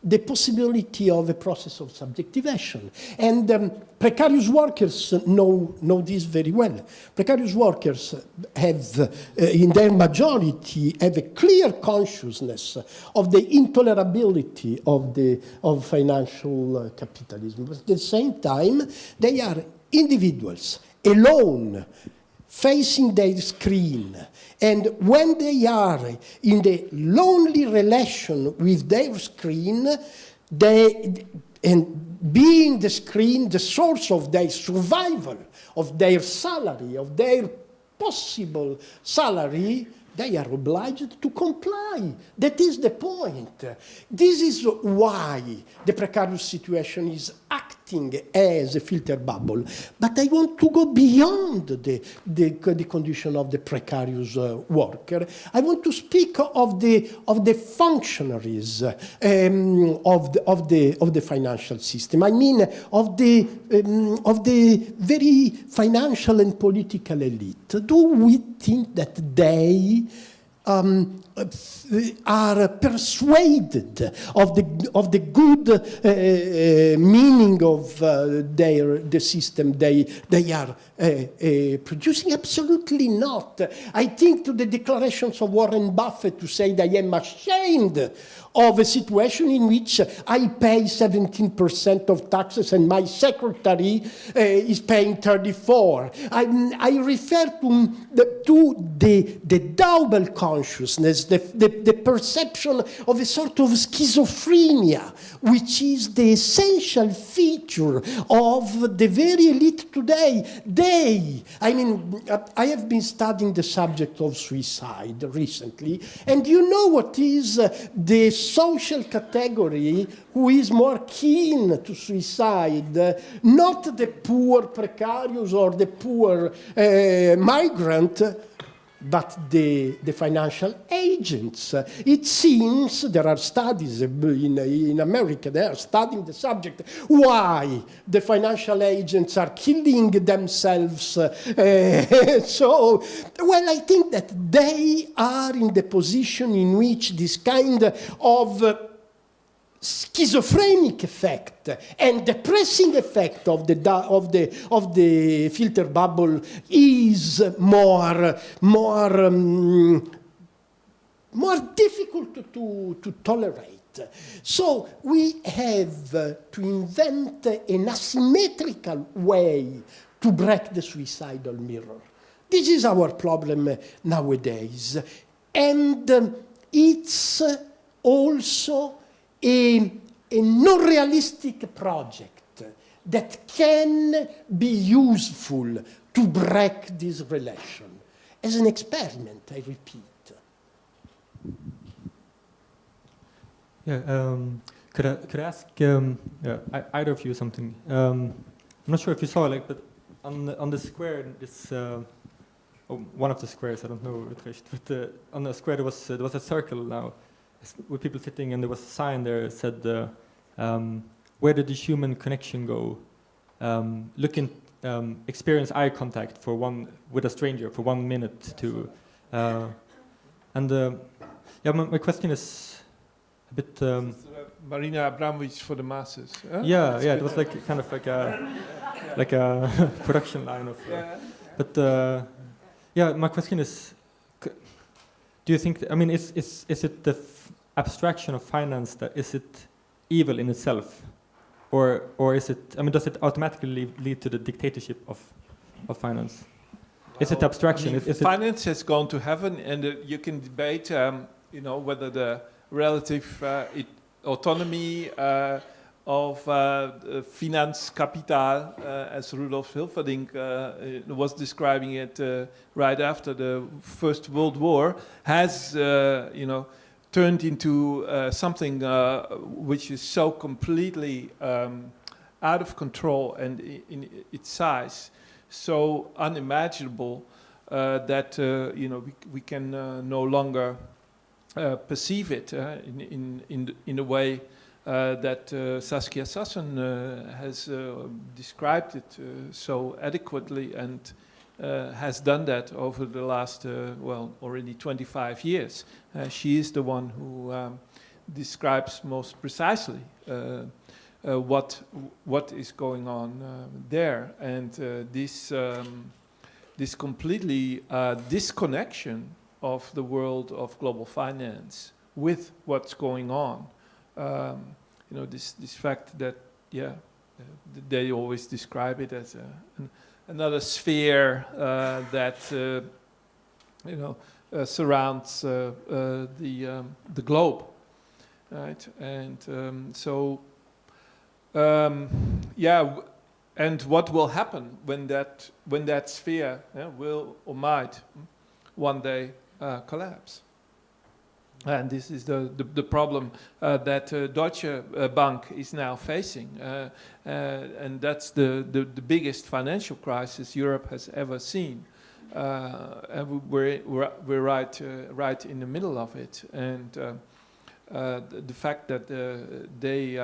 S7: the possibility of a process of subjectivation. And precarious workers know this very well. Precarious workers have, in their majority, have a clear consciousness of the intolerability of financial capitalism. But at the same time, they are individuals, alone, facing their screen. And when they are in the lonely relation with their screen, and being the screen the source of their survival, of their salary, of their possible salary, they are obliged to comply. That is the point. This is why the precarious situation is acting as a filter bubble. But I want to go beyond the condition of the precarious worker. I want to speak of the functionaries of the financial system. I mean of the very financial and political elite. Do we think that they are persuaded of the good meaning of the system they are producing? Absolutely not. I think to the declarations of Warren Buffett to say that I am ashamed of a situation in which I pay 17% of taxes and my secretary is paying 34. I refer to the double consciousness, the perception of a sort of schizophrenia, which is the essential feature of the very elite today. I have been studying the subject of suicide recently, and you know what is the social category who is more keen to suicide? Not the poor precarious or the poor migrant, but the financial agents. It seems there are studies in America, they are studying the subject, why the financial agents are killing themselves. So, well, I think that they are in the position in which this kind of schizophrenic effect and depressing effect of the filter bubble is more difficult to tolerate. So we have to invent an asymmetrical way to break the suicidal mirror. This is our problem nowadays, and it's also a non-realistic project that can be useful to break this relation. As an experiment, I repeat.
S2: Yeah, could I ask either of you something? I'm not sure if you saw, but on the square, this one of the squares, I don't know, Utrecht, but on the square there was a circle now, with people sitting, and there was a sign there that said, where did the human connection go? Experience eye contact with a stranger for 1 minute to, my question is a bit.
S4: Marina Abramovic for the masses. Huh?
S2: Yeah, it was kind of like a production line of. But my question is, do you think? Is it the abstraction of finance that is it evil in itself, or is it? Does it automatically lead to the dictatorship of finance? Is it abstraction? Is
S4: finance has gone to heaven, and you can debate, whether the relative autonomy of Finanzkapital, as Rudolf Hilferding was describing it right after the First World War, has turned into something which is so completely out of control and in its size so unimaginable that we can no longer perceive it in a way that Saskia Sassen has described it so adequately and has done that over the last, already 25 years. She is the one who describes most precisely what is going on there, and this completely disconnection of the world of global finance with what's going on. This fact that they always describe it as another sphere that surrounds the globe, right? And and what will happen when that sphere will or might one day collapse? And this is the problem that Deutsche Bank is now facing, and that's the biggest financial crisis Europe has ever seen. And we're right in the middle of it, and the fact that they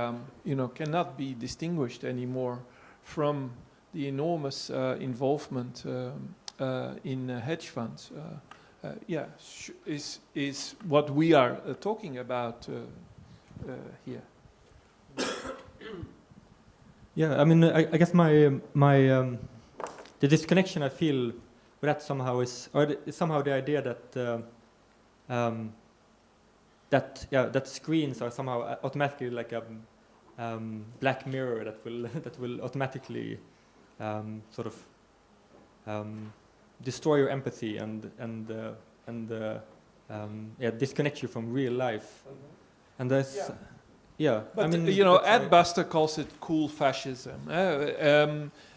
S4: cannot be distinguished anymore from the enormous involvement in hedge funds. Is what we are talking about here.
S2: I guess my the disconnection I feel with that somehow is, somehow the idea that that screens are somehow automatically like a black mirror that will automatically sort of destroy your empathy and disconnect you from real life. And there's
S4: But
S2: I mean,
S4: Ed Buster calls it cool fascism,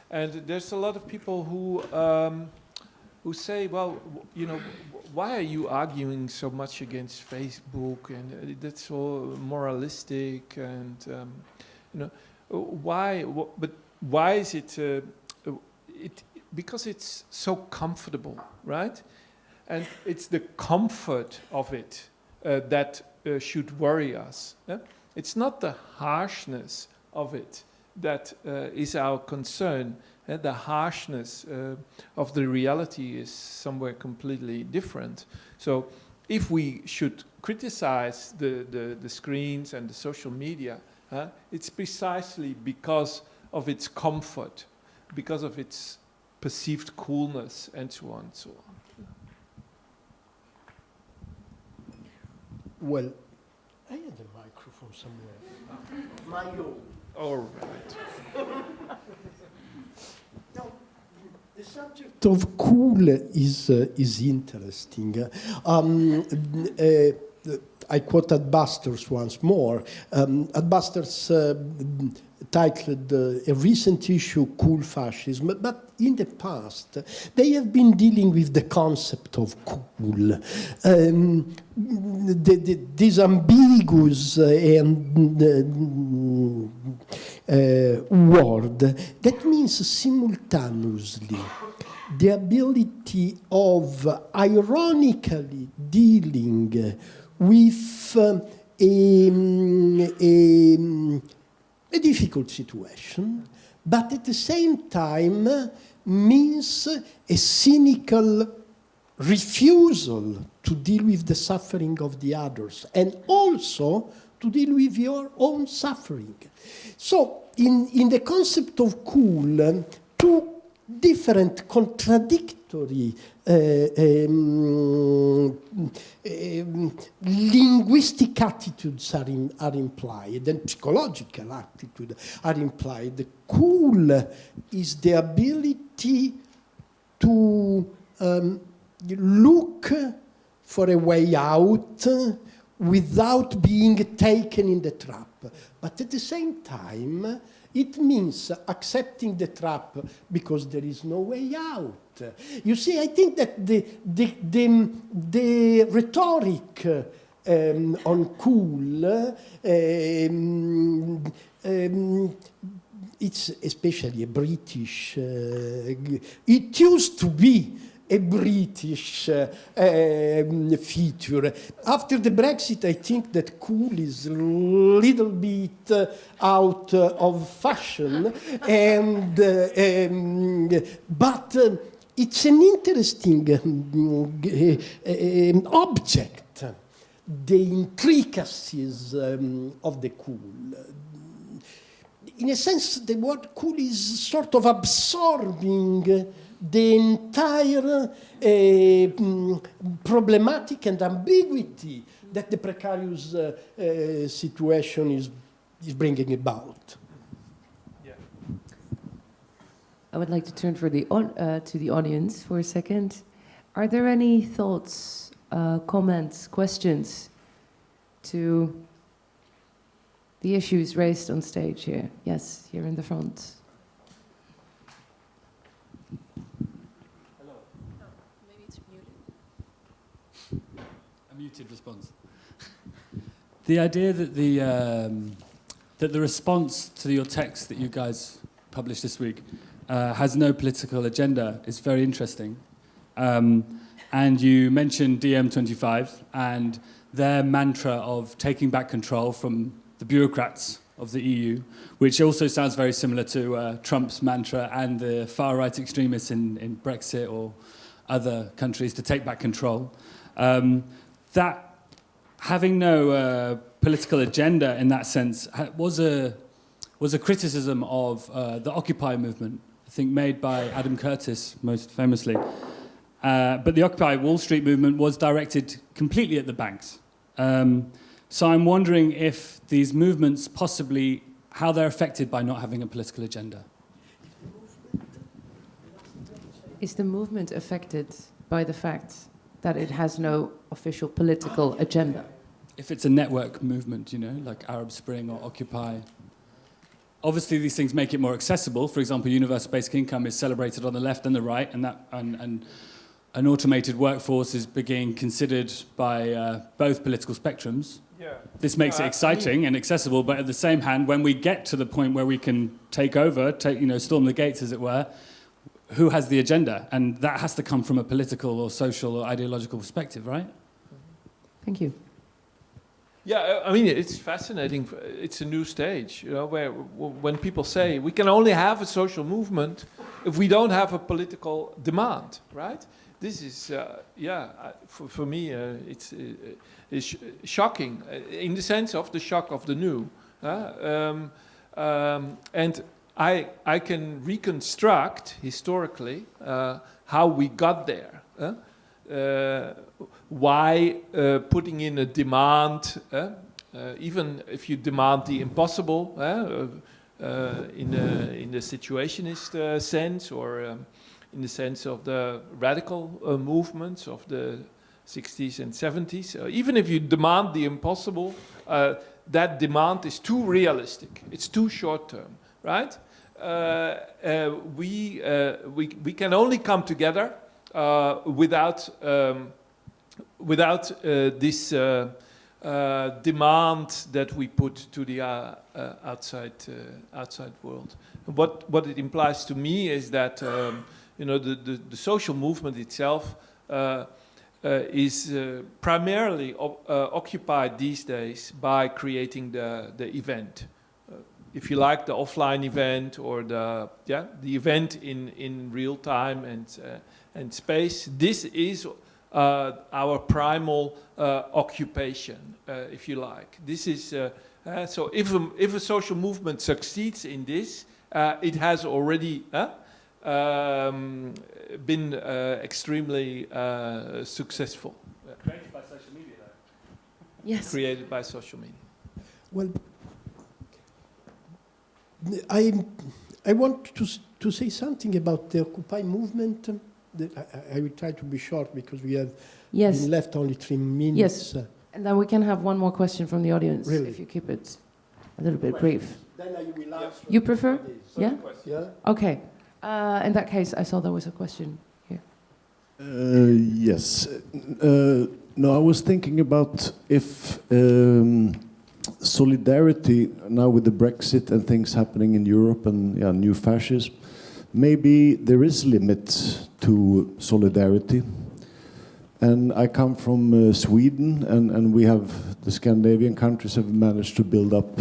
S4: and there's a lot of people who say, well, why are you arguing so much against Facebook, and that's all moralistic, and why? But why is it? Because it's so comfortable, right? And it's the comfort of it that should worry us. It's not the harshness of it that is our concern. The harshness of the reality is somewhere completely different. So if we should criticize the screens and the social media, it's precisely because of its comfort, because of its perceived coolness, and so on and so on.
S7: Well, I had a microphone somewhere. My own.
S4: All right.
S7: No, the subject of cool is interesting. I quoted Busters once more. Busters titled a recent issue "Cool Fascism," but in the past they have been dealing with the concept of cool. This ambiguous word that means simultaneously the ability of ironically dealing with a difficult situation, but at the same time means a cynical refusal to deal with the suffering of the others and also to deal with your own suffering. So in the concept of cool, two different contradictory linguistic attitudes are implied, and psychological attitudes are implied. Cool is the ability to look for a way out without being taken in the trap. But at the same time, it means accepting the trap because there is no way out. You see, I think that the rhetoric on cool, it's especially a British, it used to be a British feature. After the Brexit, I think that cool is a little bit out of fashion, but it's an interesting object, the intricacies of the cool. In a sense, the word cool is sort of absorbing the entire problematic and ambiguity that the precarious situation is bringing about.
S4: Yeah.
S1: I would like to turn to the audience for a second. Are there any thoughts, comments, questions to the issues raised on stage here? Yes, here in the front.
S6: Muted response. The idea that the response to your text that you guys published this week has no political agenda is very interesting. And you mentioned DiEM25 and their mantra of taking back control from the bureaucrats of the EU, which also sounds very similar to Trump's mantra and the far-right extremists in Brexit or other countries to take back control. That having no political agenda in that sense was a criticism of the Occupy movement, I think made by Adam Curtis most famously. But the Occupy Wall Street movement was directed completely at the banks. So I'm wondering if these movements possibly, how they're affected by not having a political agenda.
S1: Is the movement affected by the fact that it has no official political agenda?
S6: If it's a network movement, you know, like Arab Spring or Occupy. Obviously, these things make it more accessible. For example, universal basic income is celebrated on the left and the right, and an automated workforce is being considered by both political spectrums.
S4: Yeah.
S6: This makes it exciting and accessible, but at the same hand, when we get to the point where we can take over, storm the gates, as it were, who has the agenda? And that has to come from a political or social or ideological perspective, right?
S1: Thank you.
S4: Yeah, I mean, it's fascinating. It's a new stage, you know, where when people say we can only have a social movement if we don't have a political demand, right? This is, for me, it's shocking in the sense of the shock of the new. And I can reconstruct historically how we got there. Why putting in a demand, even if you demand the impossible in the situationist sense, or in the sense of the radical movements of the 60s and 70s, even if you demand the impossible, that demand is too realistic. It's too short term, right? We can only come together without this demand that we put to the outside world. What it implies to me is that the social movement itself is primarily occupied these days by creating the event. If you like, the offline event, or the event in real time and space. This is our primal occupation, if you like. This is so. If a social movement succeeds in this, it has already been extremely successful.
S6: Created by social media, though.
S1: Yes.
S4: Created by social media.
S7: Well, I want to say something about the Occupy movement. I will try to be short because we have been left only 3 minutes.
S1: Yes, and then we can have one more question from the audience,
S7: Really?
S1: if you keep it a little bit brief.
S7: Then I will answer.
S1: You prefer? Yeah?
S7: Yeah?
S1: Okay. In that case, I saw there was a question here.
S8: Yes. No, I was thinking about if solidarity, now with the Brexit and things happening in Europe and new fascism, maybe there is limit to solidarity. And I come from Sweden, and we have, the Scandinavian countries have managed to build up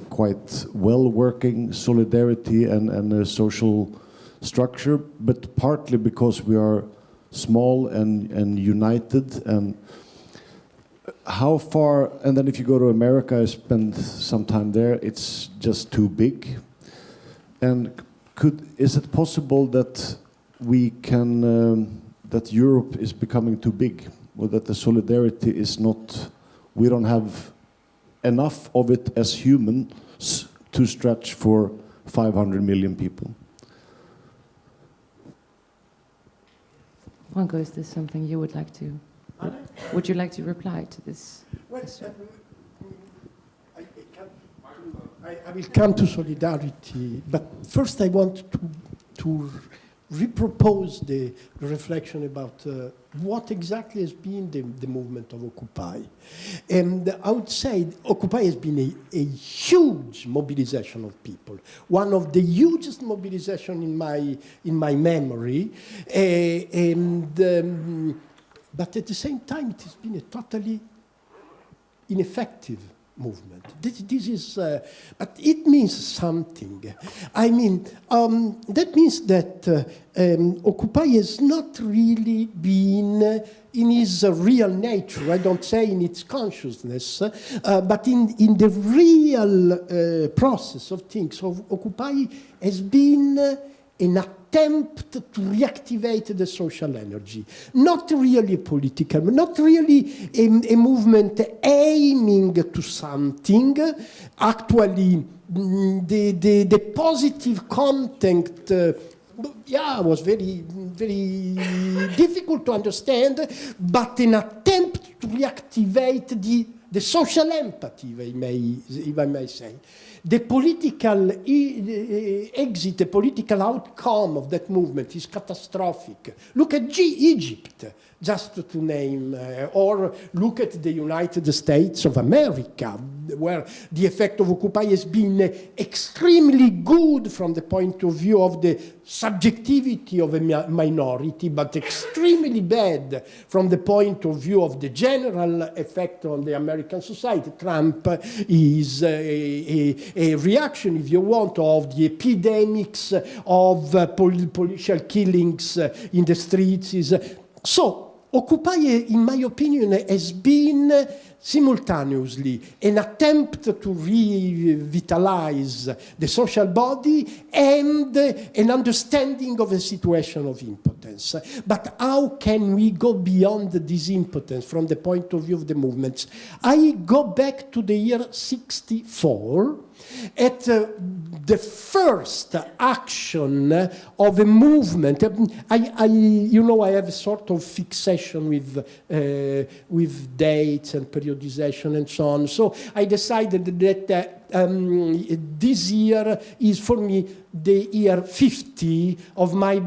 S8: quite well-working solidarity and a social structure, but partly because we are small and united. And how far, and then if you go to America, I spent some time there, it's just too big. And is it possible that we can, that Europe is becoming too big, or that the solidarity is not, we don't have enough of it as humans to stretch for 500 million people?
S1: Franco, is this something you would like to... Would you like to reply to this?
S7: Well, I will come to solidarity, but first I want to repropose the reflection about what exactly has been the movement of Occupy. And I would say Occupy has been a huge mobilization of people, one of the hugest mobilization in my memory. But at the same time, it has been a totally ineffective movement. This is, but it means something. I mean, that means that Occupy has not really been in its real nature. I don't say in its consciousness, but in the real process of things. So Occupy has been an attempt attempt to reactivate the social energy. Not really political, not really a movement aiming to something. Actually, the positive content was very, very difficult to understand, but an attempt to reactivate the social empathy, if I may say. The political exit, the political outcome of that movement is catastrophic. Look at Egypt, just to name, or look at the United States of America, where the effect of Occupy has been extremely good from the point of view of the subjectivity of a minority, but extremely bad from the point of view of the general effect on the American society. Trump is a reaction, if you want, of the epidemics of political killings in the streets. So, Occupy, in my opinion, has been simultaneously an attempt to revitalize the social body and an understanding of a situation of impotence. But how can we go beyond this impotence from the point of view of the movements? I go back to the year 1964 at the first action of a movement. I have a sort of fixation with dates and periodization and so on. So I decided that this year is for me the year 50 of my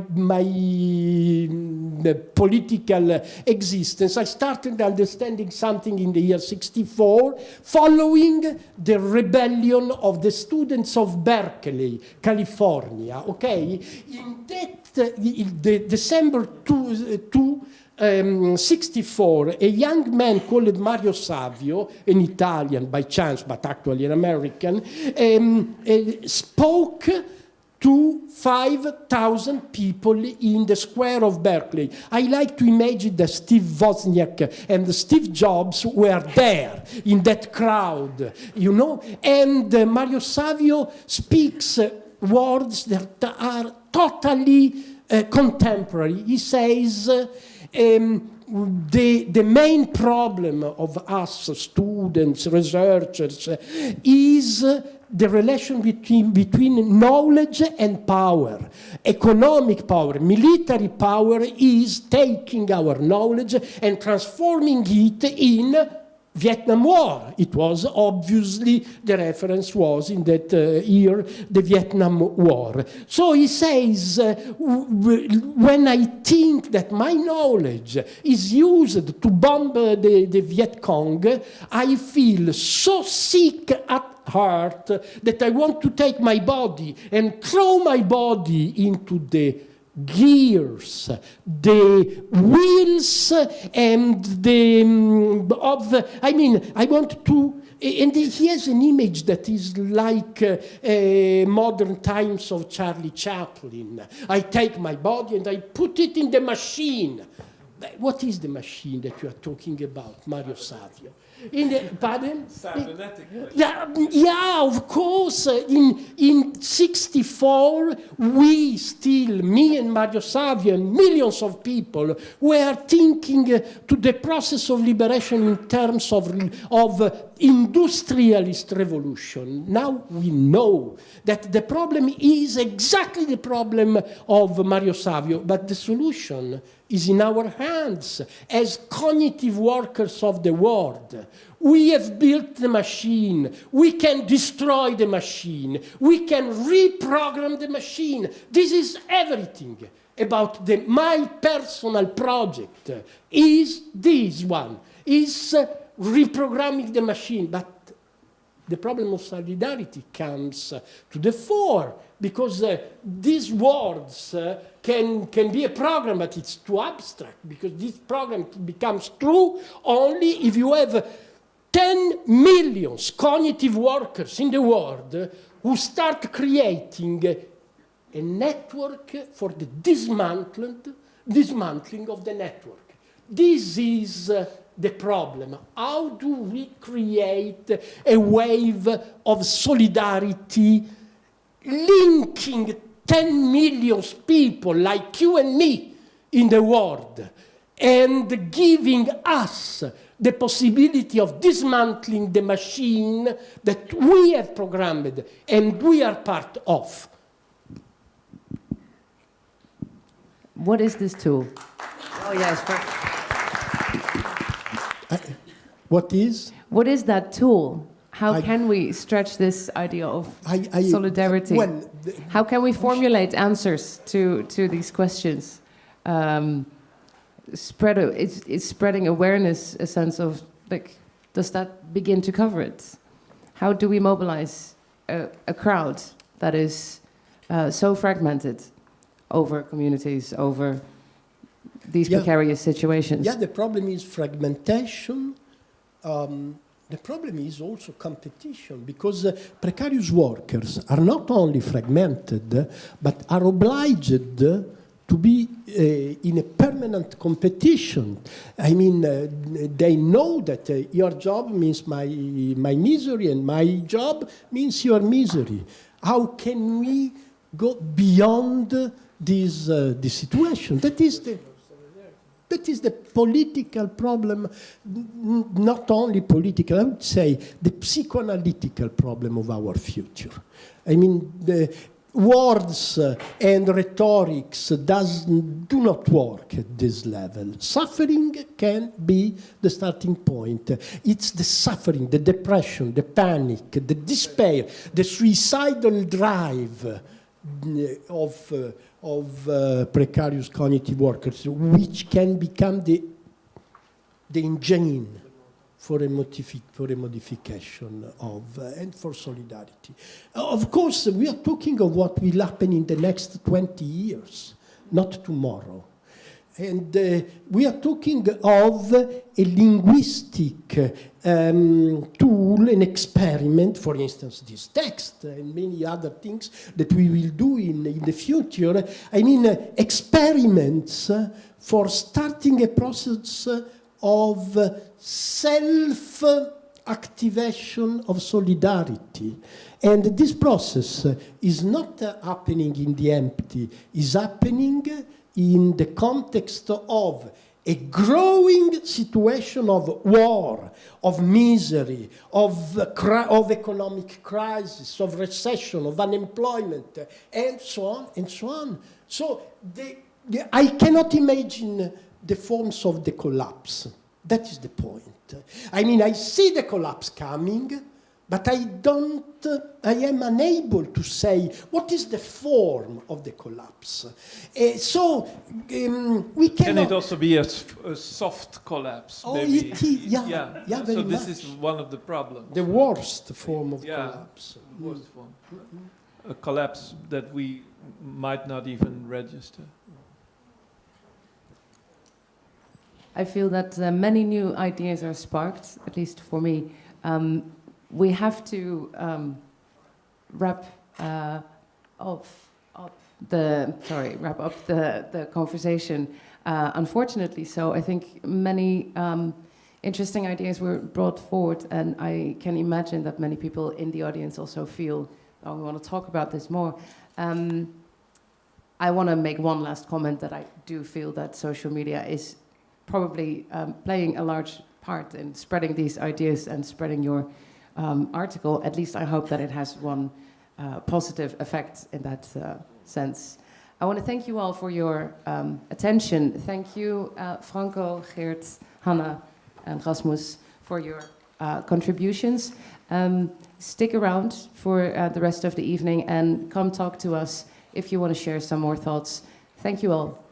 S7: political existence. I started understanding something in the year 1964, following the rebellion of the students of Berkeley, California. Okay, in the December 1964, a young man called Mario Savio, an Italian by chance, but actually an American, spoke to 5,000 people in the square of Berkeley. I like to imagine that Steve Wozniak and Steve Jobs were there in that crowd, and Mario Savio speaks words that are totally contemporary. He says, the main problem of us students, researchers, is the relation between knowledge and power. Economic power, military power is taking our knowledge and transforming it in Vietnam War. It was obviously, the reference was in that year, the Vietnam War. So he says, when I think that my knowledge is used to bomb the Viet Cong, I feel so sick at heart that I want to take my body and throw my body into the gears, the wheels, and I want to, and he has an image that is like modern times of Charlie Chaplin. I take my body and I put it in the machine. What is the machine that you are talking about, Mario Savio? Pardon?
S4: Cybernetic.
S7: Yeah, of course. In 1964, we still, me and Mario Savio and millions of people, were thinking to the process of liberation in terms of industrialist revolution. Now we know that the problem is exactly the problem of Mario Savio, but the solution is in our hands as cognitive workers of the world. We have built the machine. We can destroy the machine. We can reprogram the machine. This is everything about my personal project. Is this one? Is reprogramming the machine. But the problem of solidarity comes to the fore, because these words can be a program, but it's too abstract, because this program becomes true only if you have 10 million cognitive workers in the world who start creating a network for the dismantling of the network. This is the problem. How do we create a wave of solidarity linking 10 million people like you and me in the world, and giving us the possibility of dismantling the machine that we have programmed and we are part of.
S1: What is this tool? Oh yes.
S7: What is?
S1: What is that tool? How can we stretch this idea of solidarity?
S7: Well,
S1: how can we formulate answers to these questions? It's spreading awareness, a sense of, like, does that begin to cover it? How do we mobilize a crowd that is so fragmented over communities, over these precarious situations?
S7: Yeah, the problem is fragmentation. The problem is also competition, because precarious workers are not only fragmented, but are obliged to be in a permanent competition. I mean, they know that your job means my misery, and my job means your misery. How can we go beyond this situation? That is the political problem, not only political, I would say the psychoanalytical problem of our future. I mean, the words and rhetorics do not work at this level. Suffering can be the starting point. It's the suffering, the depression, the panic, the despair, the suicidal drive of precarious cognitive workers, which can become the engine for a modification of and for solidarity. Of course, we are talking of what will happen in the next 20 years, not tomorrow. And we are talking of a linguistic tool, an experiment, for instance, this text and many other things that we will do in the future. I mean, experiments for starting a process of self-activation of solidarity. And this process is not happening in the empty, is happening in the context of a growing situation of war, of misery, of economic crisis, of recession, of unemployment, and so on, and so on. So I cannot imagine the forms of the collapse. That is the point. I mean, I see the collapse coming, but I am unable to say what is the form of the collapse. We cannot...
S4: Can it also be a soft collapse?
S7: Oh,
S4: maybe?
S7: Yeah, very
S4: so
S7: much.
S4: this is one of the problems.
S7: The worst form of collapse.
S4: The worst form. A collapse that we might not even register.
S1: I feel that many new ideas are sparked, at least for me. We have to wrap up the conversation. Unfortunately, so I think many interesting ideas were brought forward, and I can imagine that many people in the audience also feel, oh, we want to talk about this more. I want to make one last comment, that I do feel that social media is probably playing a large part in spreading these ideas and spreading your article. At least I hope that it has one positive effect in that sense. I want to thank you all for your attention. Thank you, Franco, Geert, Hanna, and Rasmus, for your contributions. Stick around for the rest of the evening and come talk to us if you want to share some more thoughts. Thank you all.